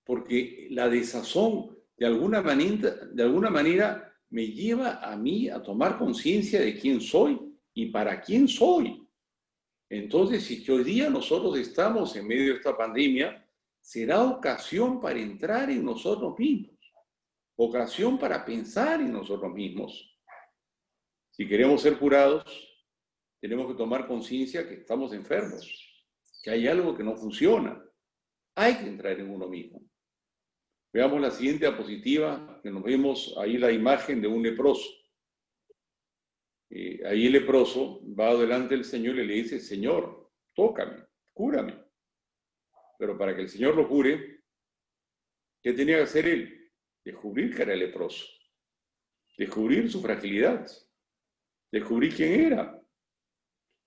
Porque la desazón, de alguna manera, me lleva a mí a tomar conciencia de quién soy y para quién soy. Entonces, si que hoy día nosotros estamos en medio de esta pandemia, será ocasión para entrar en nosotros mismos, ocasión para pensar en nosotros mismos. Si queremos ser curados, tenemos que tomar conciencia que estamos enfermos, que hay algo que no funciona. Hay que entrar en uno mismo. Veamos la siguiente diapositiva, que nos vemos ahí la imagen de un leproso. Ahí el leproso va delante del Señor y le dice, Señor, tócame, cúrame. Pero para que el Señor lo cure, ¿qué tenía que hacer él? Descubrir que era el leproso. Descubrir su fragilidad. Descubrir quién era.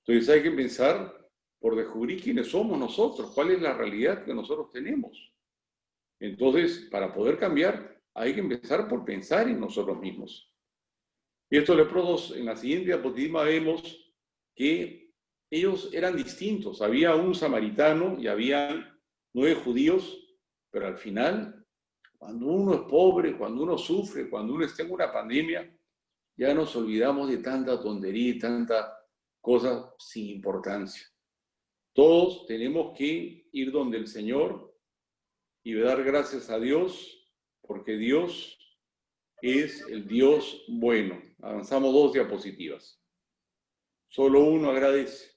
Entonces hay que empezar por descubrir quiénes somos nosotros, cuál es la realidad que nosotros tenemos. Entonces, para poder cambiar, hay que empezar por pensar en nosotros mismos. Y estos leprosos, en la siguiente diapositiva vemos que ellos eran distintos. Había un samaritano y había 9 judíos, pero al final, cuando uno es pobre, cuando uno sufre, cuando uno está en una pandemia, ya nos olvidamos de tanta tontería y tanta cosa sin importancia. Todos tenemos que ir donde el Señor y dar gracias a Dios, porque Dios es el Dios bueno. Avanzamos 2 diapositivas. Solo uno agradece.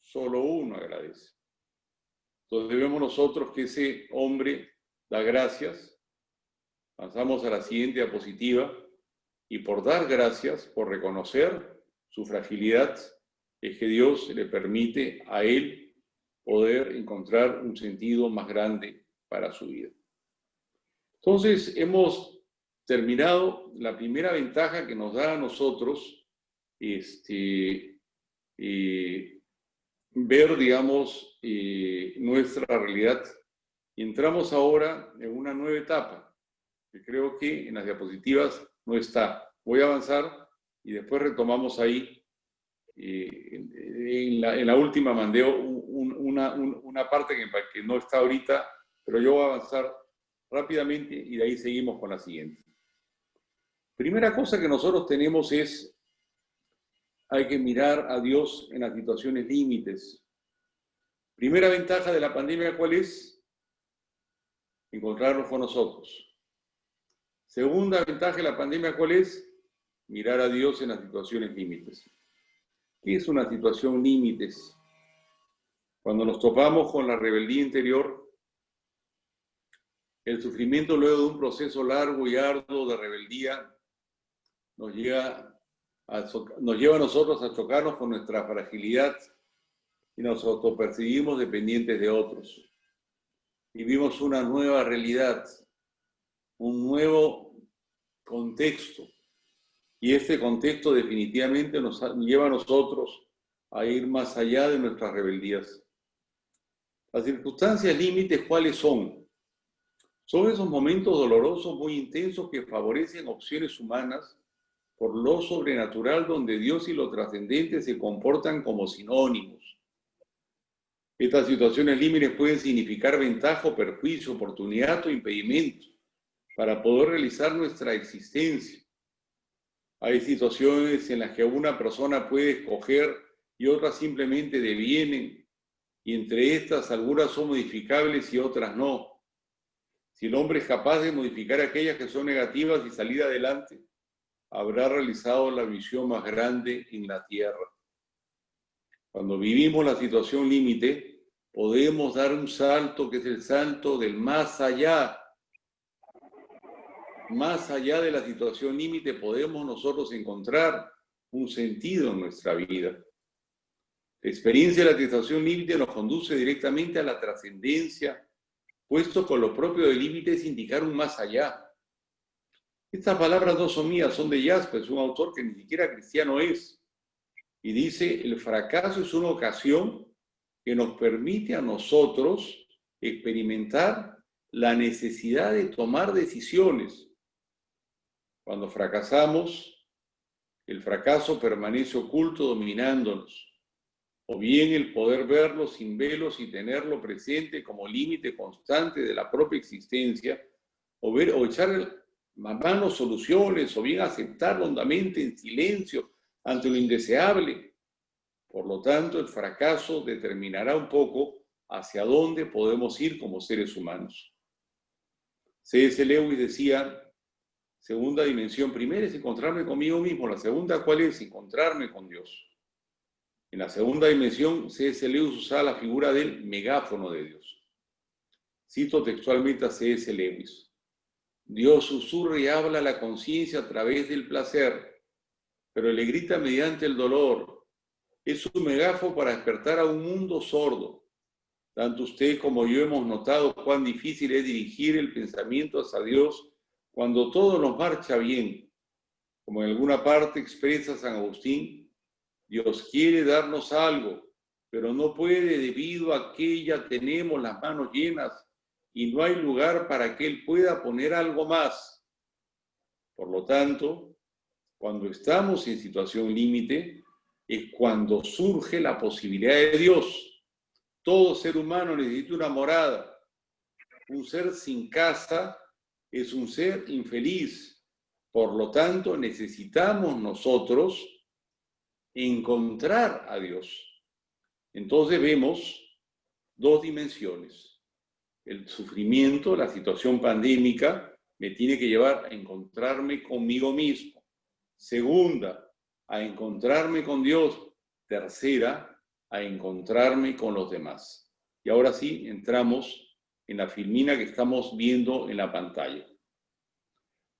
Solo uno agradece. Entonces vemos nosotros que ese hombre da gracias. Avanzamos a la siguiente diapositiva. Y por dar gracias, por reconocer su fragilidad, es que Dios le permite a él poder encontrar un sentido más grande para su vida. Entonces, hemos terminado la primera ventaja que nos da a nosotros ver, digamos, nuestra realidad. Y entramos ahora en una nueva etapa, que creo que en las diapositivas no está. Voy a avanzar y después retomamos ahí. En la última mandé una parte que no está ahorita, pero yo voy a avanzar rápidamente y de ahí seguimos con la siguiente. Primera cosa que nosotros tenemos es, hay que mirar a Dios en las situaciones límites. Primera ventaja de la pandemia, ¿cuál es? Encontrarnos con nosotros. Segunda ventaja de la pandemia, ¿cuál es? Mirar a Dios en las situaciones límites. ¿Qué es una situación límites? Cuando nos topamos con la rebeldía interior, el sufrimiento luego de un proceso largo y arduo de rebeldía nos lleva a nosotros a chocarnos con nuestra fragilidad y nos autopercibimos dependientes de otros. Vivimos una nueva realidad, un nuevo contexto. Y este contexto definitivamente nos lleva a nosotros a ir más allá de nuestras rebeldías. Las circunstancias límites, ¿cuáles son? Son esos momentos dolorosos muy intensos que favorecen opciones humanas por lo sobrenatural, donde Dios y lo trascendente se comportan como sinónimos. Estas situaciones límites pueden significar ventaja o perjuicio, oportunidad o impedimento para poder realizar nuestra existencia. Hay situaciones en las que una persona puede escoger y otras simplemente devienen, y entre estas algunas son modificables y otras no. Si el hombre es capaz de modificar aquellas que son negativas y salir adelante, habrá realizado la misión más grande en la tierra. Cuando vivimos la situación límite, podemos dar un salto que es el salto del más allá. Más allá de la situación límite podemos nosotros encontrar un sentido en nuestra vida. La experiencia de la situación límite nos conduce directamente a la trascendencia, puesto con lo propio del límite es indicar un más allá. Estas palabras no son mías, son de Jaspers, un autor que ni siquiera cristiano es. Y dice, el fracaso es una ocasión que nos permite a nosotros experimentar la necesidad de tomar decisiones. Cuando fracasamos, el fracaso permanece oculto dominándonos. O bien el poder verlo sin velos y tenerlo presente como límite constante de la propia existencia, o echar mano soluciones, o bien aceptarlo hondamente en silencio ante lo indeseable. Por lo tanto, el fracaso determinará un poco hacia dónde podemos ir como seres humanos. C.S. Lewis decía, segunda dimensión, primera es encontrarme conmigo mismo, la segunda, ¿cuál es? Encontrarme con Dios. En la segunda dimensión, C.S. Lewis usaba la figura del megáfono de Dios. Cito textualmente a C.S. Lewis. Dios susurra y habla a la conciencia a través del placer, pero le grita mediante el dolor. Es un megáfono para despertar a un mundo sordo. Tanto usted como yo hemos notado cuán difícil es dirigir el pensamiento hacia Dios cuando todo nos marcha bien. Como en alguna parte expresa San Agustín, Dios quiere darnos algo, pero no puede debido a que ya tenemos las manos llenas y no hay lugar para que Él pueda poner algo más. Por lo tanto, cuando estamos en situación límite, es cuando surge la posibilidad de Dios. Todo ser humano necesita una morada. Un ser sin casa es un ser infeliz. Por lo tanto, necesitamos nosotros encontrar a Dios. Entonces vemos dos dimensiones. El sufrimiento, la situación pandémica, me tiene que llevar a encontrarme conmigo mismo. Segunda, a encontrarme con Dios. Tercera, a encontrarme con los demás. Y ahora sí, entramos en la filmina que estamos viendo en la pantalla.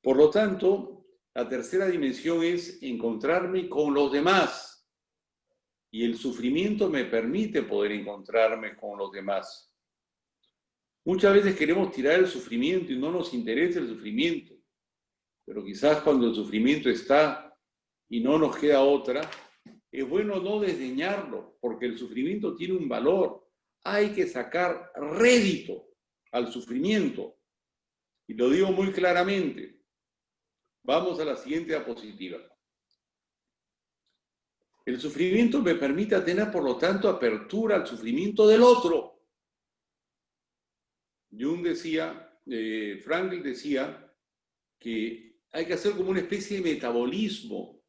Por lo tanto, la tercera dimensión es encontrarme con los demás. Y el sufrimiento me permite poder encontrarme con los demás. Muchas veces queremos tirar el sufrimiento y no nos interesa el sufrimiento. Pero quizás cuando el sufrimiento está y no nos queda otra, Es bueno no desdeñarlo, porque el sufrimiento tiene un valor. Hay que sacar rédito al sufrimiento. Y lo digo muy claramente. Vamos a la siguiente diapositiva. El sufrimiento me permite tener, por lo tanto, apertura al sufrimiento del otro. Jung decía, Frankl decía, que hay que hacer como una especie de metabolismo.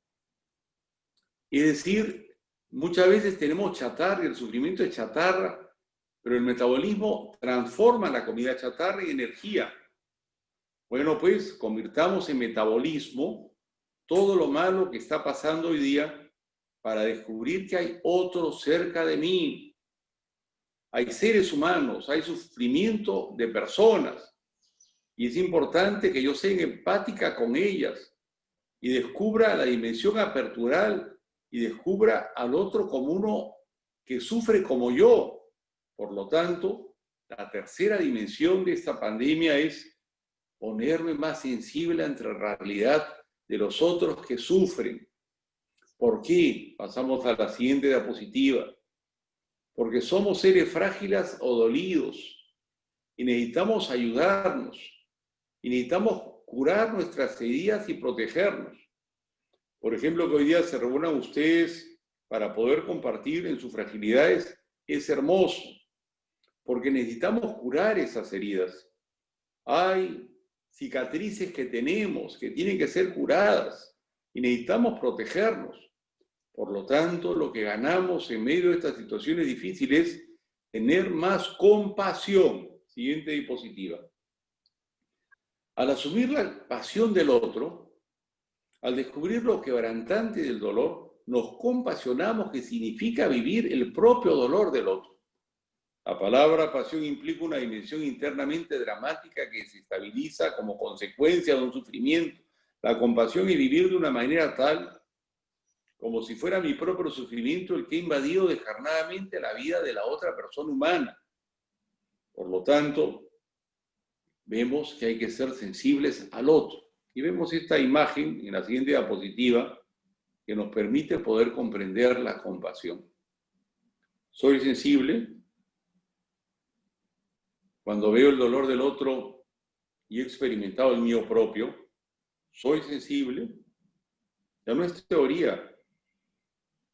Es decir, muchas veces tenemos chatarra y el sufrimiento es chatarra, pero el metabolismo transforma la comida chatarra en energía. Bueno, pues convirtamos en metabolismo todo lo malo que está pasando hoy día para descubrir que hay otro cerca de mí. Hay seres humanos, hay sufrimiento de personas. Y es importante que yo sea empática con ellas y descubra la dimensión apertural y descubra al otro como uno que sufre como yo. Por lo tanto, la tercera dimensión de esta pandemia es ponerme más sensible ante la realidad de los otros que sufren. ¿Por qué? Pasamos a la siguiente diapositiva. Porque somos seres frágiles o dolidos y necesitamos ayudarnos y necesitamos curar nuestras heridas y protegernos. Por ejemplo, que hoy día se reúnan ustedes para poder compartir en sus fragilidades es hermoso, porque necesitamos curar esas heridas. Hay cicatrices que tenemos que tienen que ser curadas y necesitamos protegernos. Por lo tanto, lo que ganamos en medio de estas situaciones difíciles es tener más compasión. Siguiente diapositiva. Al asumir la pasión del otro, al descubrir lo quebrantante del dolor, nos compasionamos, que significa vivir el propio dolor del otro. La palabra pasión implica una dimensión internamente dramática que se estabiliza como consecuencia de un sufrimiento. La compasión es vivir de una manera tal como si fuera mi propio sufrimiento el que ha invadido descarnadamente la vida de la otra persona humana. Por lo tanto, vemos que hay que ser sensibles al otro. Y vemos esta imagen en la siguiente diapositiva que nos permite poder comprender la compasión. Soy sensible cuando veo el dolor del otro y he experimentado el mío propio. Soy sensible. Ya no es teoría.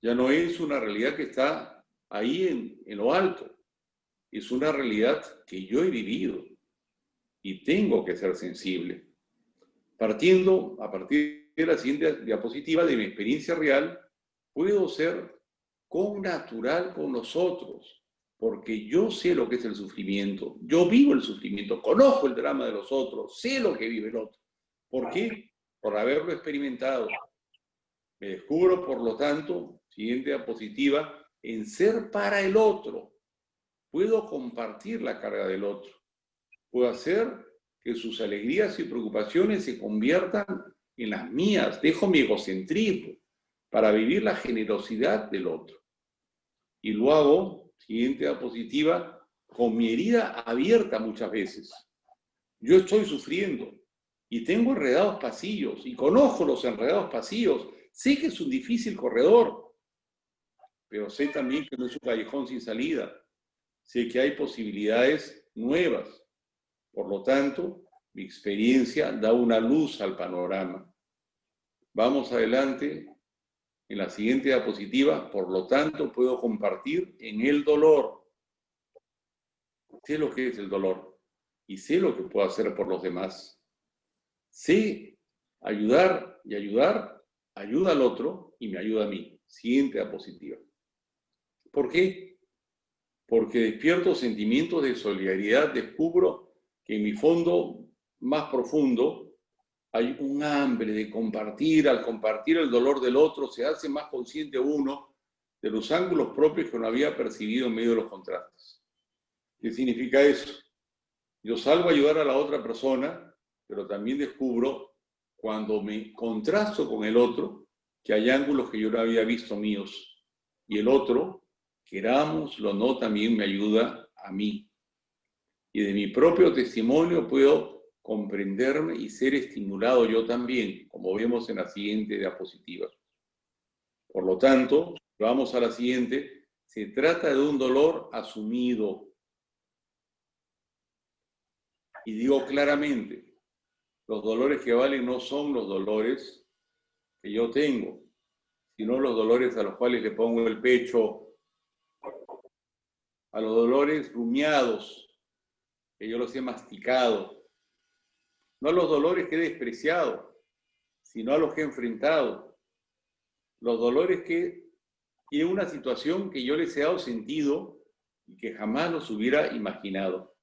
Ya no es una realidad que está ahí en lo alto. Es una realidad que yo he vivido y tengo que ser sensible. Partiendo a partir de la siguiente diapositiva de mi experiencia real, puedo ser connatural con los otros, porque yo sé lo que es el sufrimiento. Yo vivo el sufrimiento, conozco el drama de los otros, sé lo que vive el otro. ¿Por qué? Por haberlo experimentado. Me descubro, por lo tanto, siguiente diapositiva, en ser para el otro. Puedo compartir la carga del otro. Puedo hacer que sus alegrías y preocupaciones se conviertan en las mías. Dejo mi egocentrismo para vivir la generosidad del otro. Y lo hago, siguiente diapositiva, con mi herida abierta muchas veces. Yo estoy sufriendo y tengo enredados pasillos y conozco los enredados pasillos. Sé que es un difícil corredor, pero sé también que no es un callejón sin salida. Sé que hay posibilidades nuevas. Por lo tanto, mi experiencia da una luz al panorama. Vamos adelante. En la siguiente diapositiva, por lo tanto, puedo compartir en el dolor. Sé lo que es el dolor y sé lo que puedo hacer por los demás. Sé ayudar y ayudar. Ayuda al otro y me ayuda a mí. Siguiente diapositiva. ¿Por qué? Porque despierto sentimientos de solidaridad, descubro que en mi fondo más profundo hay un hambre de compartir. Al compartir el dolor del otro se hace más consciente uno de los ángulos propios que no había percibido en medio de los contrastes. ¿Qué significa eso? Yo salgo a ayudar a la otra persona, pero también descubro, cuando me contrasto con el otro, que hay ángulos que yo no había visto míos. Y el otro, querámoslo o no, también me ayuda a mí. Y de mi propio testimonio puedo comprenderme y ser estimulado yo también, como vemos en la siguiente diapositiva. Por lo tanto, vamos a la siguiente. Se trata de un dolor asumido. Y digo claramente, los dolores que valen no son los dolores que yo tengo, sino los dolores a los cuales le pongo el pecho, a los dolores rumiados, que yo los he masticado, no a los dolores que he despreciado, sino a los que he enfrentado, los dolores que tienen una situación que yo les he dado sentido y que jamás los hubiera imaginado.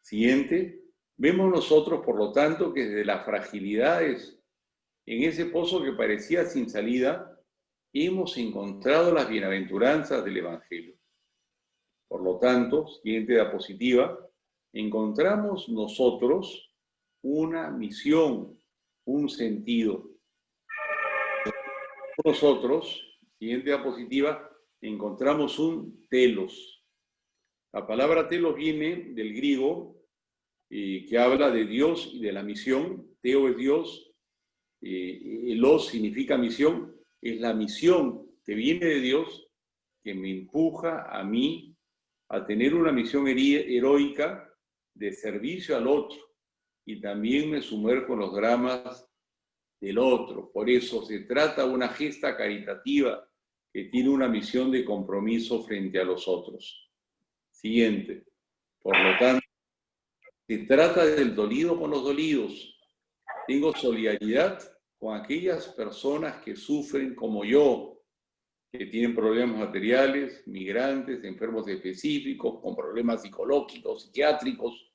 Siguiente, vemos nosotros, por lo tanto, que desde las fragilidades, en ese pozo que parecía sin salida, hemos encontrado las bienaventuranzas del Evangelio. Por lo tanto, siguiente diapositiva, encontramos nosotros una misión, un sentido. Nosotros, siguiente diapositiva, encontramos un telos. La palabra telos viene del griego que habla de Dios y de la misión. Teo es Dios, los significa misión, es la misión que viene de Dios que me empuja a mí a tener una misión heroica de servicio al otro y también me sumerjo en los dramas del otro. Por eso se trata de una gesta caritativa que tiene una misión de compromiso frente a los otros. Siguiente. Por lo tanto, se trata del dolido con los dolidos. Tengo solidaridad con aquellas personas que sufren como yo, que tienen problemas materiales, migrantes, enfermos específicos, con problemas psicológicos, psiquiátricos.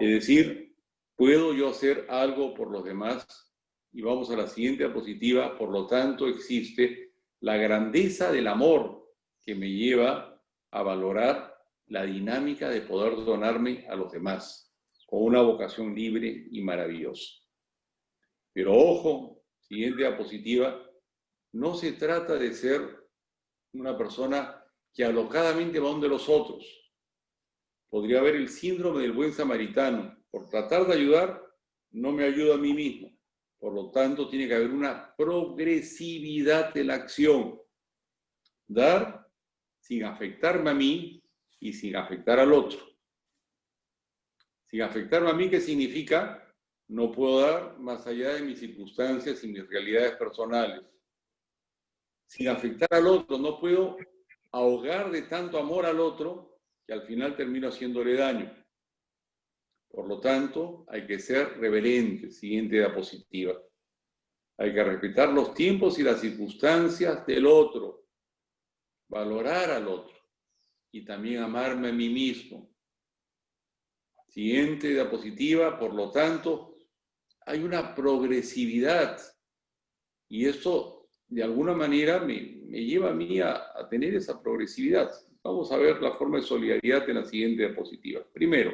Es decir, puedo yo hacer algo por los demás. Y vamos a la siguiente diapositiva. Por lo tanto, existe la grandeza del amor que me lleva a valorar la dinámica de poder donarme a los demás, con una vocación libre y maravillosa. Pero ojo, siguiente diapositiva, no se trata de ser una persona que alocadamente va donde los otros. Podría haber el síndrome del buen samaritano. Por tratar de ayudar, no me ayudo a mí mismo. Por lo tanto, tiene que haber una progresividad de la acción. Dar sin afectarme a mí y sin afectar al otro. Sin afectarme a mí, ¿qué significa? No puedo dar más allá de mis circunstancias y mis realidades personales. Sin afectar al otro, no puedo ahogar de tanto amor al otro que al final termino haciéndole daño. Por lo tanto, hay que ser reverentes. Siguiente diapositiva. Hay que respetar los tiempos y las circunstancias del otro. Valorar al otro. Y también amarme a mí mismo. Siguiente diapositiva. Por lo tanto, hay una progresividad. Y esto, de alguna manera, me lleva a mí a tener esa progresividad. Vamos a ver la forma de solidaridad en la siguiente diapositiva. Primero,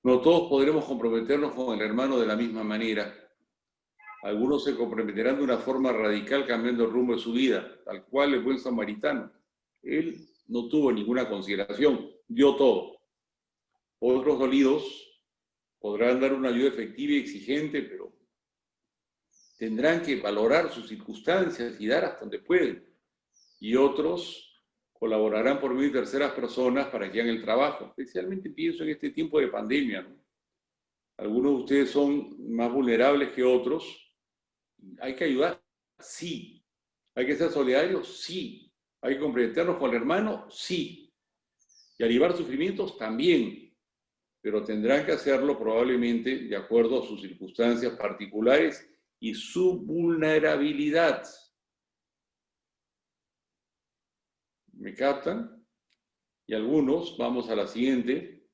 no todos podremos comprometernos con el hermano de la misma manera. Algunos se comprometerán de una forma radical cambiando el rumbo de su vida, tal cual el buen samaritano. Él no tuvo ninguna consideración, dio todo. Otros dolidos podrán dar una ayuda efectiva y exigente, pero tendrán que valorar sus circunstancias y dar hasta donde pueden. Y otros colaborarán por medio de terceras personas para que hagan el trabajo. Especialmente pienso en este tiempo de pandemia, ¿no? Algunos de ustedes son más vulnerables que otros. ¿Hay que ayudar? Sí. ¿Hay que ser solidarios? Sí. ¿Hay que comprometernos con el hermano? Sí. ¿Y aliviar sufrimientos? También. Pero tendrán que hacerlo probablemente de acuerdo a sus circunstancias particulares y su vulnerabilidad. ¿Me captan? Y algunos, vamos a la siguiente,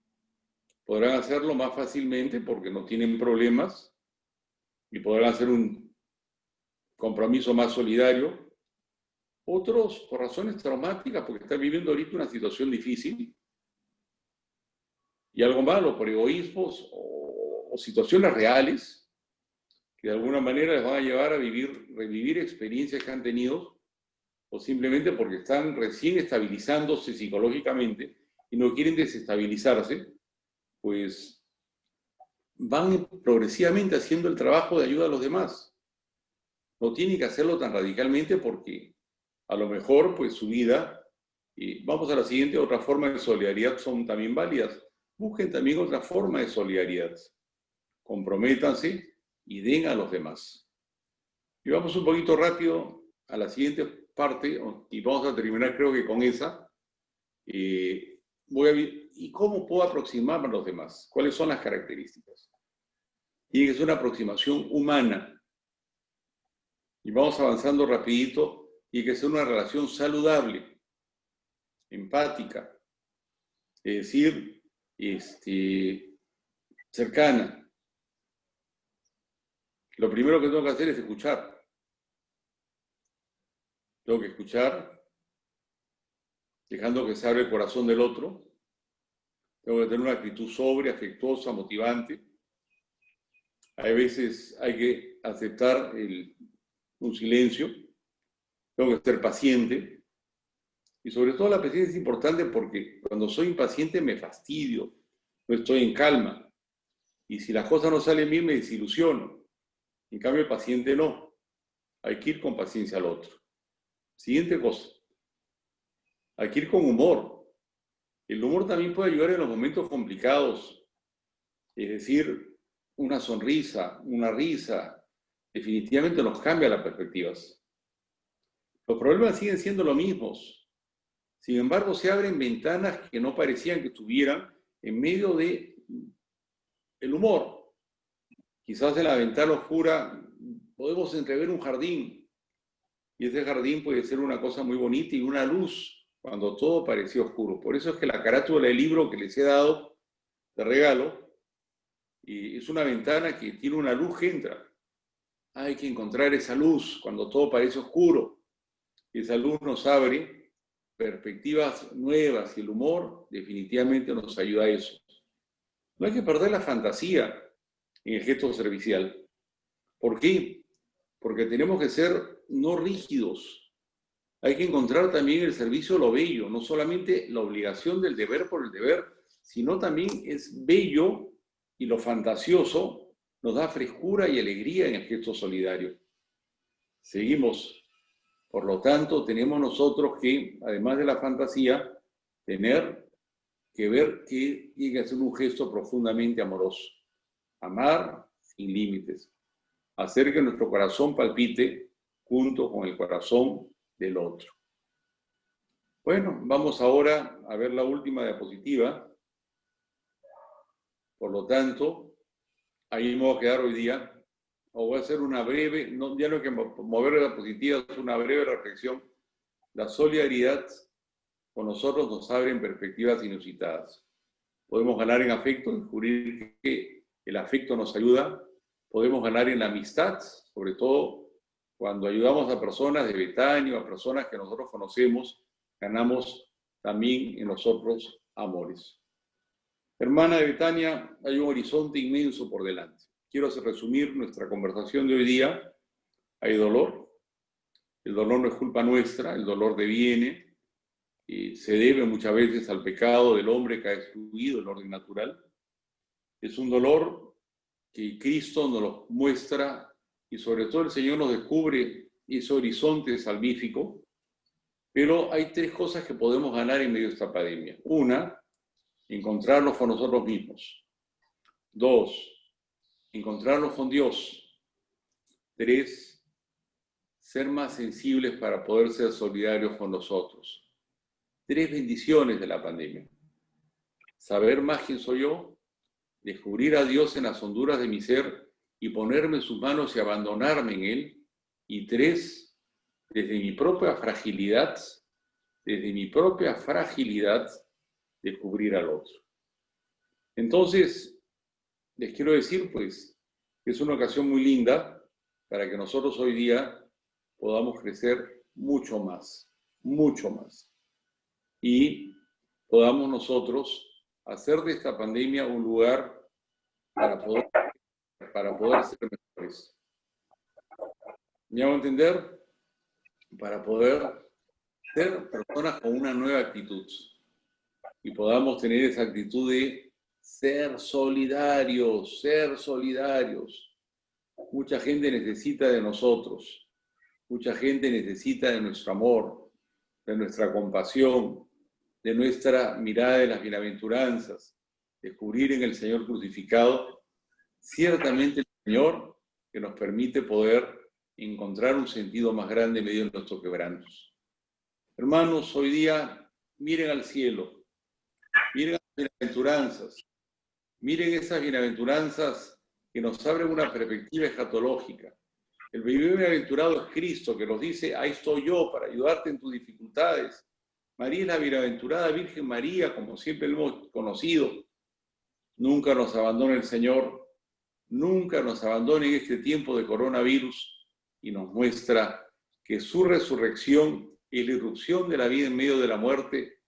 podrán hacerlo más fácilmente porque no tienen problemas y podrán hacer un compromiso más solidario. Otros, por razones traumáticas, porque están viviendo ahorita una situación difícil. Y algo malo, por egoísmos o situaciones reales, que de alguna manera les van a llevar a revivir experiencias que han tenido, o simplemente porque están recién estabilizándose psicológicamente y no quieren desestabilizarse, pues van progresivamente haciendo el trabajo de ayuda a los demás. No tiene que hacerlo tan radicalmente porque a lo mejor pues su vida, vamos a la siguiente, otras formas de solidaridad son también válidas. Busquen también otra forma de solidaridad. Comprométanse y den a los demás. Y vamos un poquito rápido a la siguiente parte, y vamos a terminar creo que con esa. Voy a ver, ¿y cómo puedo aproximarme a los demás? ¿Cuáles son las características? Tiene que ser una aproximación humana. Y vamos avanzando rapidito. Tiene que ser una relación saludable, empática, es decir, cercana. Lo primero que tengo que hacer es escuchar. Tengo que escuchar, dejando que se abra el corazón del otro. Tengo que tener una actitud sobria, afectuosa, motivante. Hay veces hay que aceptar un silencio. Tengo que ser paciente. Y sobre todo la paciencia es importante porque cuando soy impaciente me fastidio, no estoy en calma. Y si las cosas no salen bien me desilusiono. En cambio el paciente no. Hay que ir con paciencia al otro. Siguiente cosa. Hay que ir con humor. El humor también puede ayudar en los momentos complicados. Es decir, una sonrisa, una risa, definitivamente nos cambia las perspectivas. Los problemas siguen siendo los mismos. Sin embargo, se abren ventanas que no parecían que estuvieran en medio del humor. Quizás en la ventana oscura podemos entrever un jardín. Y ese jardín puede ser una cosa muy bonita y una luz cuando todo parecía oscuro. Por eso es que la carátula del libro que les he dado de regalo es una ventana que tiene una luz que entra. Hay que encontrar esa luz cuando todo parece oscuro. Y esa luz nos abre perspectivas nuevas y el humor definitivamente nos ayuda a eso. No hay que perder la fantasía en el gesto servicial. ¿Por qué? Porque tenemos que ser no rígidos. Hay que encontrar también el servicio lo bello, no solamente la obligación del deber por el deber, sino también es bello y lo fantasioso nos da frescura y alegría en el gesto solidario. Seguimos. Por lo tanto, tenemos nosotros que, además de la fantasía, tener que ver que tiene que ser un gesto profundamente amoroso. Amar sin límites. Hacer que nuestro corazón palpite junto con el corazón del otro. Bueno, vamos ahora a ver la última diapositiva. Por lo tanto, ahí me voy a quedar hoy día. O voy a hacer una breve, ya no hay que mover la diapositiva, es una breve reflexión. La solidaridad con nosotros nos abre en perspectivas inusitadas. Podemos ganar en afecto, descubrir que el afecto nos ayuda. Podemos ganar en la amistad, sobre todo cuando ayudamos a personas de Betania, a personas que nosotros conocemos, ganamos también en los otros amores. Hermana de Betania, hay un horizonte inmenso por delante. Quiero resumir nuestra conversación de hoy día. Hay dolor. El dolor no es culpa nuestra, el dolor deviene. Se debe muchas veces al pecado del hombre que ha destruido el orden natural. Es un dolor que Cristo nos lo muestra y sobre todo el Señor nos descubre ese horizonte salvífico. Pero hay tres cosas que podemos ganar en medio de esta pandemia. Una, encontrarnos con nosotros mismos. Dos, encontrarnos con Dios. Tres, ser más sensibles para poder ser solidarios con nosotros. Tres bendiciones de la pandemia. Saber más quién soy yo, descubrir a Dios en las honduras de mi ser y ponerme en sus manos y abandonarme en Él. Y tres, desde mi propia fragilidad, descubrir al otro. Entonces, les quiero decir, pues, que es una ocasión muy linda para que nosotros hoy día podamos crecer mucho más. Y podamos nosotros hacer de esta pandemia un lugar para poder ser mejores. ¿Me hago entender? Para poder ser personas con una nueva actitud. Y podamos tener esa actitud de ser solidarios. Mucha gente necesita de nosotros. Mucha gente necesita de nuestro amor, de nuestra compasión, de nuestra mirada de las bienaventuranzas, descubrir en el Señor crucificado ciertamente el Señor que nos permite poder encontrar un sentido más grande en medio de nuestros quebrantos. Hermanos, hoy día miren al cielo, miren las bienaventuranzas, miren esas bienaventuranzas que nos abren una perspectiva escatológica. El bienaventurado es Cristo, que nos dice, ahí estoy yo para ayudarte en tus dificultades. María es la bienaventurada Virgen María, como siempre lo hemos conocido. Nunca nos abandona el Señor, nunca nos abandona en este tiempo de coronavirus y nos muestra que su resurrección es la irrupción de la vida en medio de la muerte,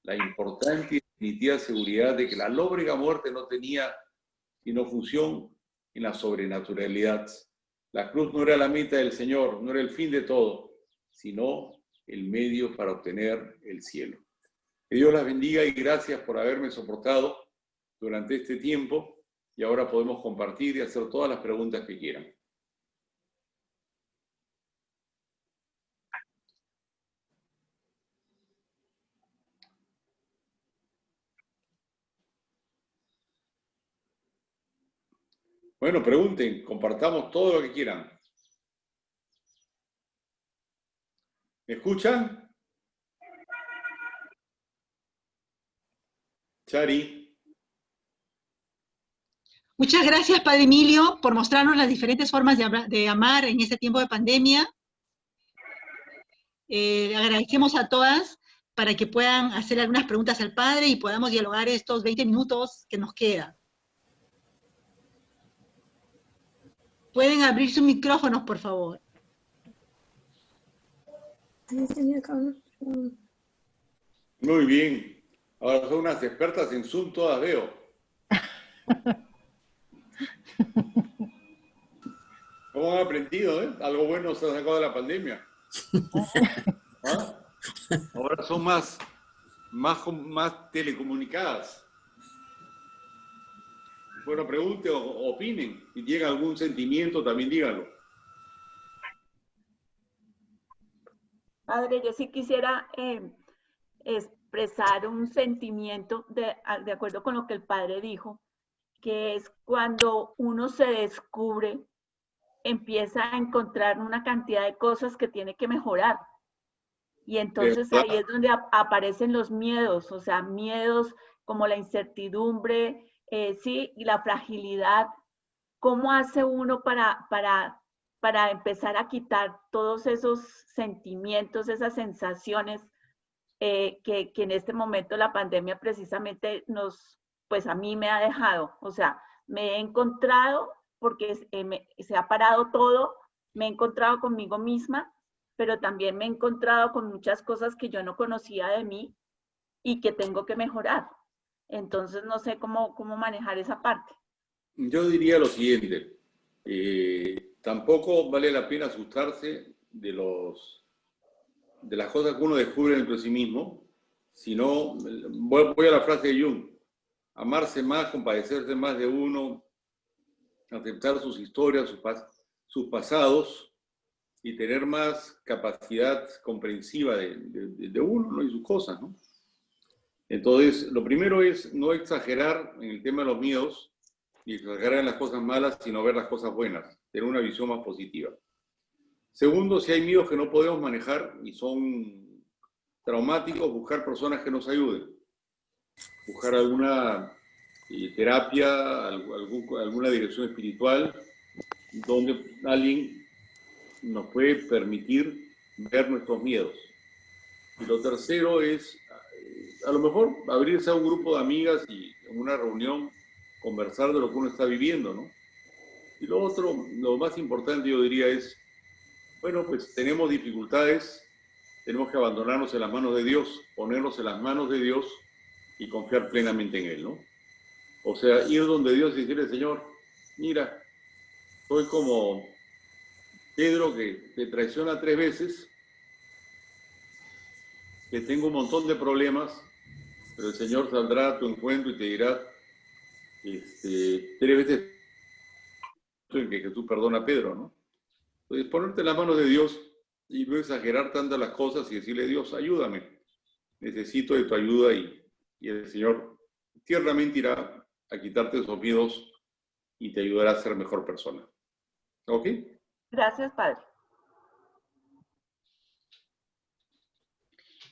la importante y definitiva seguridad de que la lóbrega muerte no tenía sino función en la sobrenaturalidad. La cruz no era la meta del Señor, no era el fin de todo, sino el medio para obtener el cielo. Que Dios las bendiga y gracias por haberme soportado durante este tiempo y ahora podemos compartir y hacer todas las preguntas que quieran. Bueno, pregunten, compartamos todo lo que quieran. ¿Me escuchan? Chari. Muchas gracias, Padre Emilio, por mostrarnos las diferentes formas de amar en este tiempo de pandemia. Agradecemos a todas para que puedan hacer algunas preguntas al Padre y podamos dialogar estos 20 minutos que nos quedan. Pueden abrir sus micrófonos, por favor. Muy bien. Ahora son unas expertas en Zoom, todas veo. ¿Cómo han aprendido, eh? Algo bueno se ha sacado de la pandemia. ¿Ah? Ahora son más telecomunicadas. Bueno, pregunten o opinen. Si llega algún sentimiento, también díganlo. Padre, yo sí quisiera expresar un sentimiento de acuerdo con lo que el Padre dijo, que es cuando uno se descubre, empieza a encontrar una cantidad de cosas que tiene que mejorar. Y entonces ahí es donde aparecen los miedos, o sea, miedos como la incertidumbre, sí, y la fragilidad. ¿Cómo hace uno para empezar a quitar todos esos sentimientos, esas sensaciones que en este momento la pandemia precisamente pues a mí me ha dejado? O sea, me he encontrado, porque se ha parado todo, me he encontrado conmigo misma, pero también me he encontrado con muchas cosas que yo no conocía de mí y que tengo que mejorar. Entonces no sé cómo manejar esa parte. Yo diría lo siguiente. Tampoco vale la pena asustarse de las cosas que uno descubre dentro de sí mismo, sino, voy a la frase de Jung, amarse más, compadecerse más de uno, aceptar sus historias, sus pasados, y tener más capacidad comprensiva de uno, ¿no? Y sus cosas, ¿no? Entonces, lo primero es no exagerar en el tema de los miedos, ni exagerar en las cosas malas, sino ver las cosas buenas, tener una visión más positiva. Segundo, si hay miedos que no podemos manejar y son traumáticos, buscar personas que nos ayuden. Buscar alguna terapia, alguna dirección espiritual, donde alguien nos puede permitir ver nuestros miedos. Y lo tercero es, a lo mejor, abrirse a un grupo de amigas y en una reunión conversar de lo que uno está viviendo, ¿no? Y lo otro, lo más importante yo diría es, bueno, pues tenemos dificultades, tenemos que abandonarnos en las manos de Dios, ponernos en las manos de Dios y confiar plenamente en Él, ¿no? O sea, ir donde Dios y decirle, Señor, mira, soy como Pedro que te traiciona 3 veces, que tengo un montón de problemas, pero el Señor saldrá a tu encuentro y te dirá 3 veces en que Jesús perdona a Pedro, ¿no? Entonces, ponerte en las manos de Dios y no exagerar tantas las cosas y decirle, Dios, ayúdame, necesito de tu ayuda, y el Señor tiernamente irá a quitarte esos miedos y te ayudará a ser mejor persona. ¿Ok? Gracias, Padre.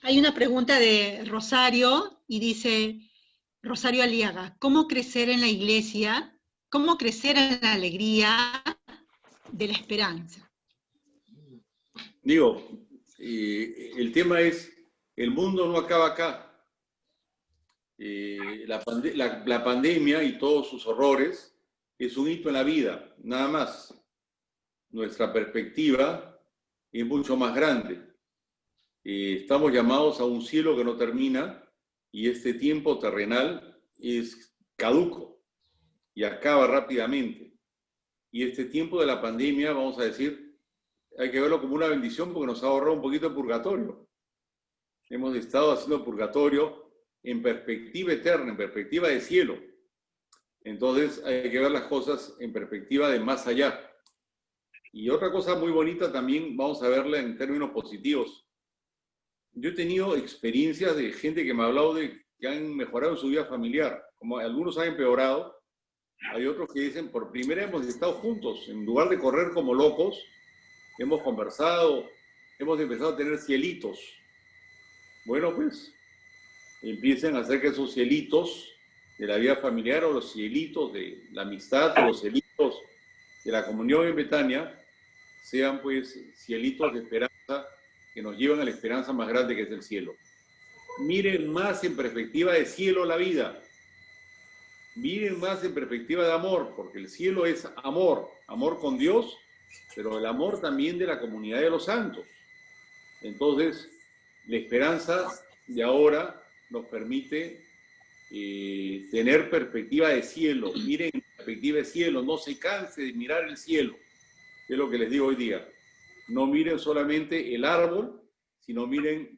Hay una pregunta de Rosario y dice, Rosario Aliaga, ¿cómo crecer en la iglesia? ¿Cómo crecer en la alegría de la esperanza? Digo, el tema es, el mundo no acaba acá. La pandemia y todos sus horrores es un hito en la vida, nada más. Nuestra perspectiva es mucho más grande. Estamos llamados a un cielo que no termina, y este tiempo terrenal es caduco y acaba rápidamente. Y este tiempo de la pandemia, vamos a decir, hay que verlo como una bendición porque nos ha ahorrado un poquito de purgatorio. Hemos estado haciendo purgatorio en perspectiva eterna, en perspectiva de cielo. Entonces hay que ver las cosas en perspectiva de más allá. Y otra cosa muy bonita también, vamos a verla en términos positivos. Yo he tenido experiencias de gente que me ha hablado de que han mejorado en su vida familiar. Como algunos han empeorado, hay otros que dicen, por primera vez hemos estado juntos. En lugar de correr como locos, hemos conversado, hemos empezado a tener cielitos. Bueno, pues, empiecen a hacer que esos cielitos de la vida familiar, o los cielitos de la amistad, o los cielitos de la comunión en Betania, sean pues cielitos de esperanza que nos llevan a la esperanza más grande, que es el cielo. Miren más en perspectiva de cielo la vida. Miren más en perspectiva de amor, porque el cielo es amor, amor con Dios, pero el amor también de la comunidad de los santos. Entonces, la esperanza de ahora nos permite tener perspectiva de cielo. Miren en perspectiva de cielo, no se canse de mirar el cielo. Es lo que les digo hoy día. No miren solamente el árbol, sino miren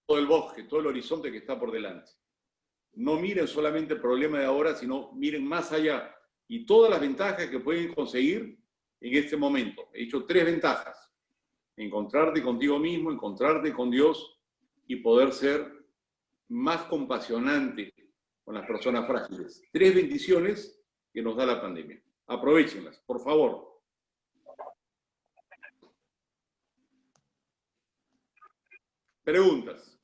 todo el bosque, todo el horizonte que está por delante. No miren solamente el problema de ahora, sino miren más allá. Y todas las ventajas que pueden conseguir en este momento. He dicho 3 ventajas. Encontrarte contigo mismo, encontrarte con Dios y poder ser más compasionante con las personas frágiles. 3 bendiciones que nos da la pandemia. Aprovéchenlas, por favor. Preguntas.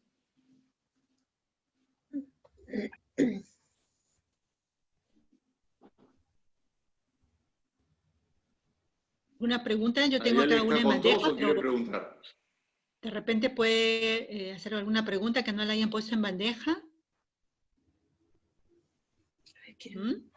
¿Una pregunta? Yo tengo acá una en bandeja, pero preguntar. De repente puede hacer alguna pregunta que no la hayan puesto en bandeja. ¿Mm?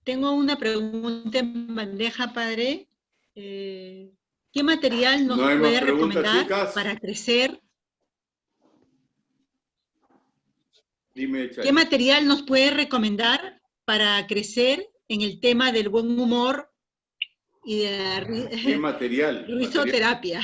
Tengo una pregunta en bandeja, padre. ¿Qué material nos puede recomendar, chicas, para crecer? Dime, Chay. ¿Qué material nos puede recomendar para crecer en el tema del buen humor y de la ¿Qué material? risoterapia?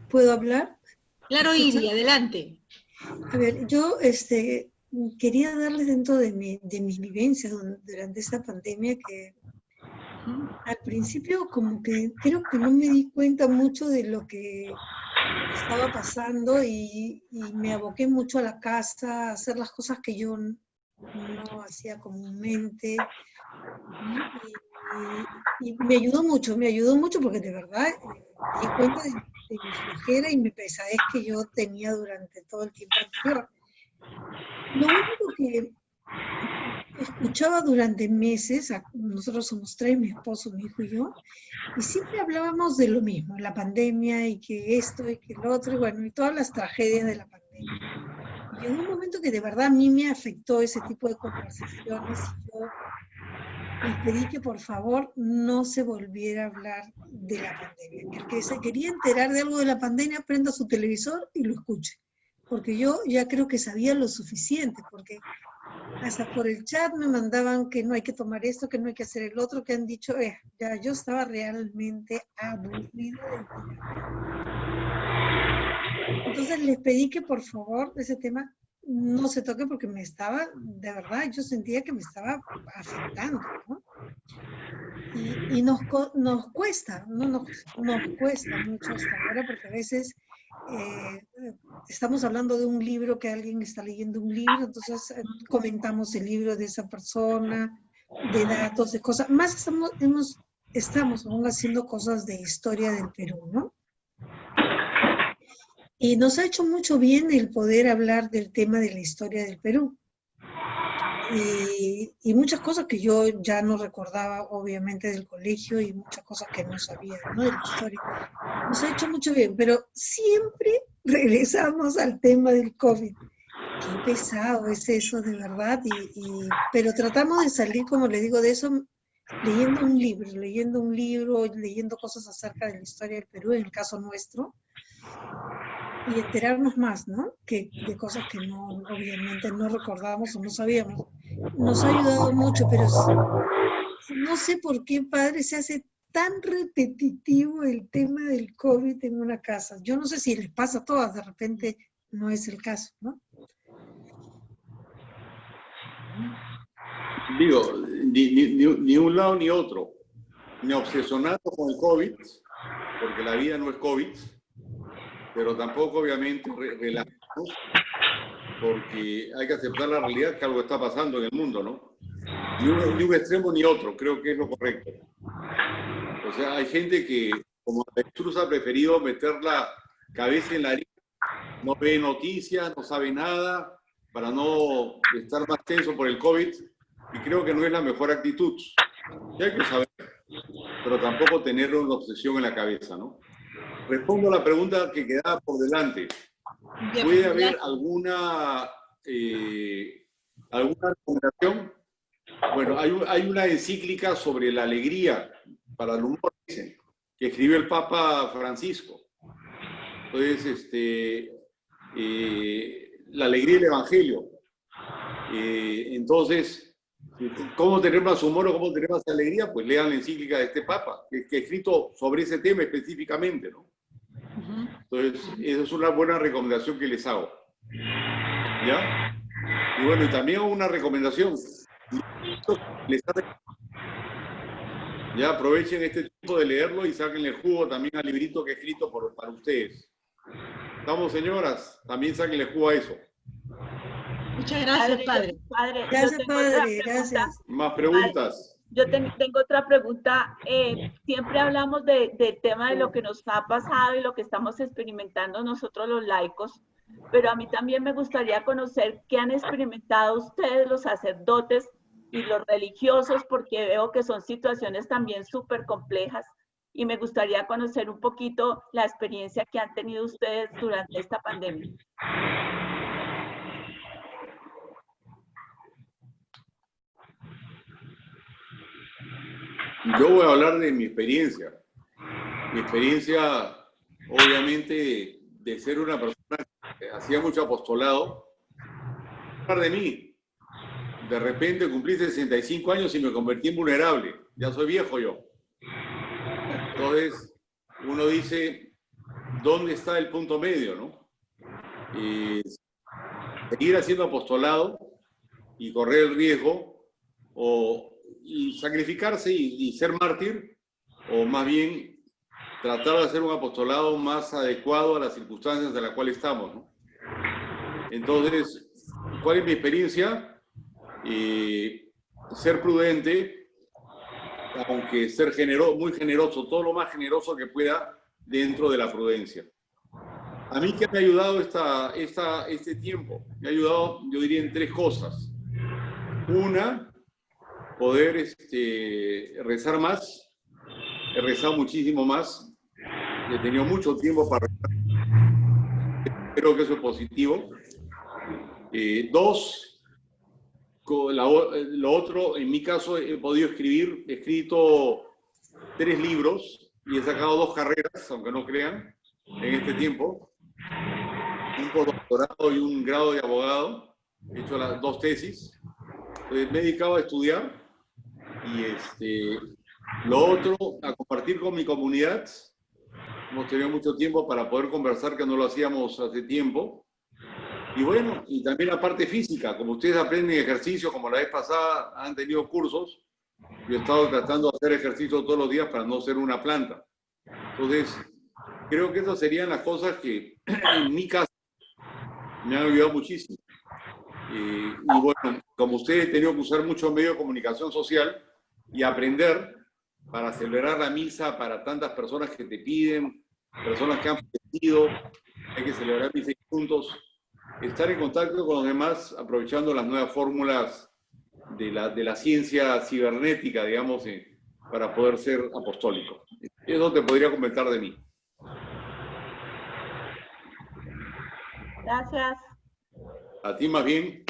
¿Puedo hablar? Claro, Iri, adelante. A ver, yo quería darles dentro de mis vivencias durante esta pandemia, que al principio como que creo que no me di cuenta mucho de lo que estaba pasando y me aboqué mucho a la casa, a hacer las cosas que yo no hacía comúnmente. Y me ayudó mucho porque de verdad me di cuenta de mi flojera y mi pesadez que yo tenía durante todo el tiempo anterior. Lo único escuchaba durante meses, nosotros somos 3, mi esposo, mi hijo y yo, y siempre hablábamos de lo mismo, la pandemia y que esto y que lo otro, y bueno, y todas las tragedias de la pandemia. Y llegó un momento que de verdad a mí me afectó ese tipo de conversaciones y yo les pedí que por favor no se volviera a hablar de la pandemia. Que el que se quería enterar de algo de la pandemia prenda su televisor y lo escuche. Porque yo ya creo que sabía lo suficiente, porque hasta por el chat me mandaban que no hay que tomar esto, que no hay que hacer el otro, que han dicho, ya yo estaba realmente aburrida del tema. Entonces les pedí que por favor ese tema no se toque porque me estaba, de verdad, yo sentía que me estaba afectando, ¿no? Y nos cuesta, ¿no? Nos cuesta mucho hasta ahora porque a veces estamos hablando de un libro, que alguien está leyendo un libro, entonces comentamos el libro de esa persona, de datos, de cosas, más estamos aún haciendo cosas de historia del Perú, ¿no? Y nos ha hecho mucho bien el poder hablar del tema de la historia del Perú. Y muchas cosas que yo ya no recordaba, obviamente, del colegio y muchas cosas que no sabía, ¿no? De la historia. Nos ha hecho mucho bien, pero siempre regresamos al tema del COVID. Qué pesado es eso, de verdad. Pero tratamos de salir, como le digo, de eso leyendo un libro, leyendo cosas acerca de la historia del Perú, en el caso nuestro. Y enterarnos más, ¿no? De cosas que no, obviamente no recordábamos o no sabíamos. Nos ha ayudado mucho, pero no sé por qué, padre, se hace tan repetitivo el tema del COVID en una casa. Yo no sé si les pasa a todas, de repente no es el caso, ¿no? Digo, ni un lado ni otro. Ni obsesionado con el COVID, porque la vida no es COVID, pero tampoco, obviamente, relajados, porque hay que aceptar la realidad que algo está pasando en el mundo, ¿no? Ni un extremo ni otro, creo que es lo correcto. O sea, hay gente que, como avestruz, ha preferido meter la cabeza en la arena, no ve noticias, no sabe nada, para no estar más tenso por el COVID, y creo que no es la mejor actitud. Y hay que saber, pero tampoco tener una obsesión en la cabeza, ¿no? Respondo a la pregunta que quedaba por delante. ¿Puede haber alguna recomendación? Bueno, hay una encíclica sobre la alegría para el humor, dicen, que escribió el Papa Francisco. Entonces, la alegría del Evangelio. Entonces, ¿cómo tener más humor o cómo tener más alegría? Pues lean la encíclica de este Papa, que ha escrito sobre ese tema específicamente, ¿no? Entonces, esa es una buena recomendación que les hago. ¿Ya? Y bueno, y también una recomendación. Ya aprovechen este tiempo de leerlo y sáquenle jugo también al librito que he escrito para ustedes. ¿Estamos, señoras? También sáquenle jugo a eso. Muchas gracias, padre. Gracias, padre. Gracias. ¿Más preguntas? Yo tengo otra pregunta. Siempre hablamos del tema de lo que nos ha pasado y lo que estamos experimentando nosotros los laicos, pero a mí también me gustaría conocer qué han experimentado ustedes, los sacerdotes y los religiosos, porque veo que son situaciones también súper complejas y me gustaría conocer un poquito la experiencia que han tenido ustedes durante esta pandemia. Yo voy a hablar de mi experiencia. Mi experiencia, obviamente, de ser una persona que hacía mucho apostolado. Hablar de mí. De repente cumplí 65 años y me convertí en vulnerable. Ya soy viejo yo. Entonces, uno dice, ¿dónde está el punto medio, no? Seguir haciendo apostolado y correr el riesgo y sacrificarse y ser mártir, o más bien tratar de hacer un apostolado más adecuado a las circunstancias de las cuales estamos, ¿no? Entonces, ¿cuál es mi experiencia? Ser prudente, aunque ser muy generoso, todo lo más generoso que pueda dentro de la prudencia. A mí, ¿qué me ha ayudado este tiempo? Me ha ayudado, yo diría, en 3 cosas. Una, poder rezar más. He rezado muchísimo más. He tenido mucho tiempo para rezar. Creo que eso es positivo. Dos, lo otro, en mi caso, he podido escribir, he escrito 3 libros y he sacado 2 carreras, aunque no crean, en este tiempo. Un postdoctorado y un grado de abogado. He hecho las 2 tesis. Entonces, me he dedicado a estudiar y lo otro, a compartir con mi comunidad. Hemos tenido mucho tiempo para poder conversar, que no lo hacíamos hace tiempo. Y bueno, y también la parte física, como ustedes aprenden ejercicio, como la vez pasada han tenido cursos, yo he estado tratando de hacer ejercicio todos los días para no ser una planta. Entonces, creo que esas serían las cosas que en mi caso me han ayudado muchísimo. Y bueno, como ustedes he tenido que usar muchos medios de comunicación social y aprender para celebrar la misa para tantas personas que te piden, personas que han fallecido, hay que celebrar misa juntos, estar en contacto con los demás, aprovechando las nuevas fórmulas de la ciencia cibernética, digamos, para poder ser apostólico. Eso te podría comentar de mí. Gracias. A ti más bien.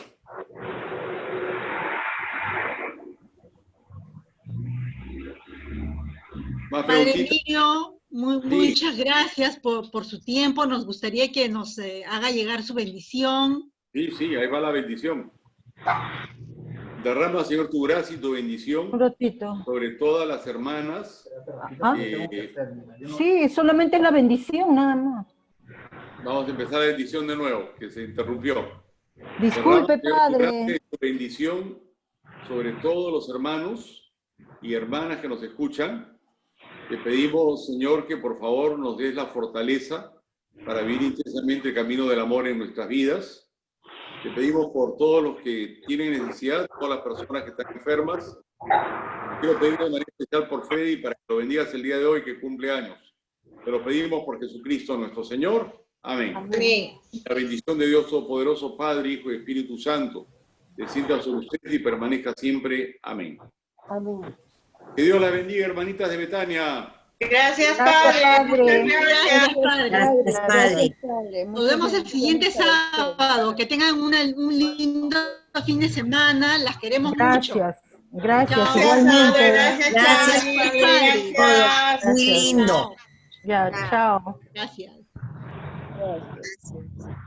¿Más Padre preguntitas? Emilio, muchas gracias por su tiempo. Nos gustaría que nos haga llegar su bendición. Sí, sí, ahí va la bendición. Derrama, Señor, tu gracia y tu bendición Un ratito. sobre todas las hermanas. Ajá. Sí, solamente la bendición, nada más. Vamos a empezar la bendición de nuevo, que se interrumpió. Disculpe, Derrama, Señor, tu gracia padre. y tu bendición sobre todos los hermanos y hermanas que nos escuchan. Te pedimos, Señor, que por favor nos des la fortaleza para vivir intensamente el camino del amor en nuestras vidas. Te pedimos por todos los que tienen necesidad, todas las personas que están enfermas. Quiero pedir de manera especial por Freddy para que lo bendigas el día de hoy, que cumple años. Te lo pedimos por Jesucristo nuestro Señor. Amén. Amén. La bendición de Dios Todopoderoso, Padre, Hijo y Espíritu Santo, descienda sobre usted y permanezca siempre. Amén. Amén. Que Dios la bendiga, hermanitas de Betania. Gracias, Gracias, padre. Gracias, Padre. Gracias, padre. Nos vemos el siguiente sábado. Que tengan un lindo fin de semana. Las queremos mucho. Gracias. Gracias, Chao. igualmente. Gracias, Padre. Padre. Muy lindo. Chao. Ya, chao. Gracias. Gracias.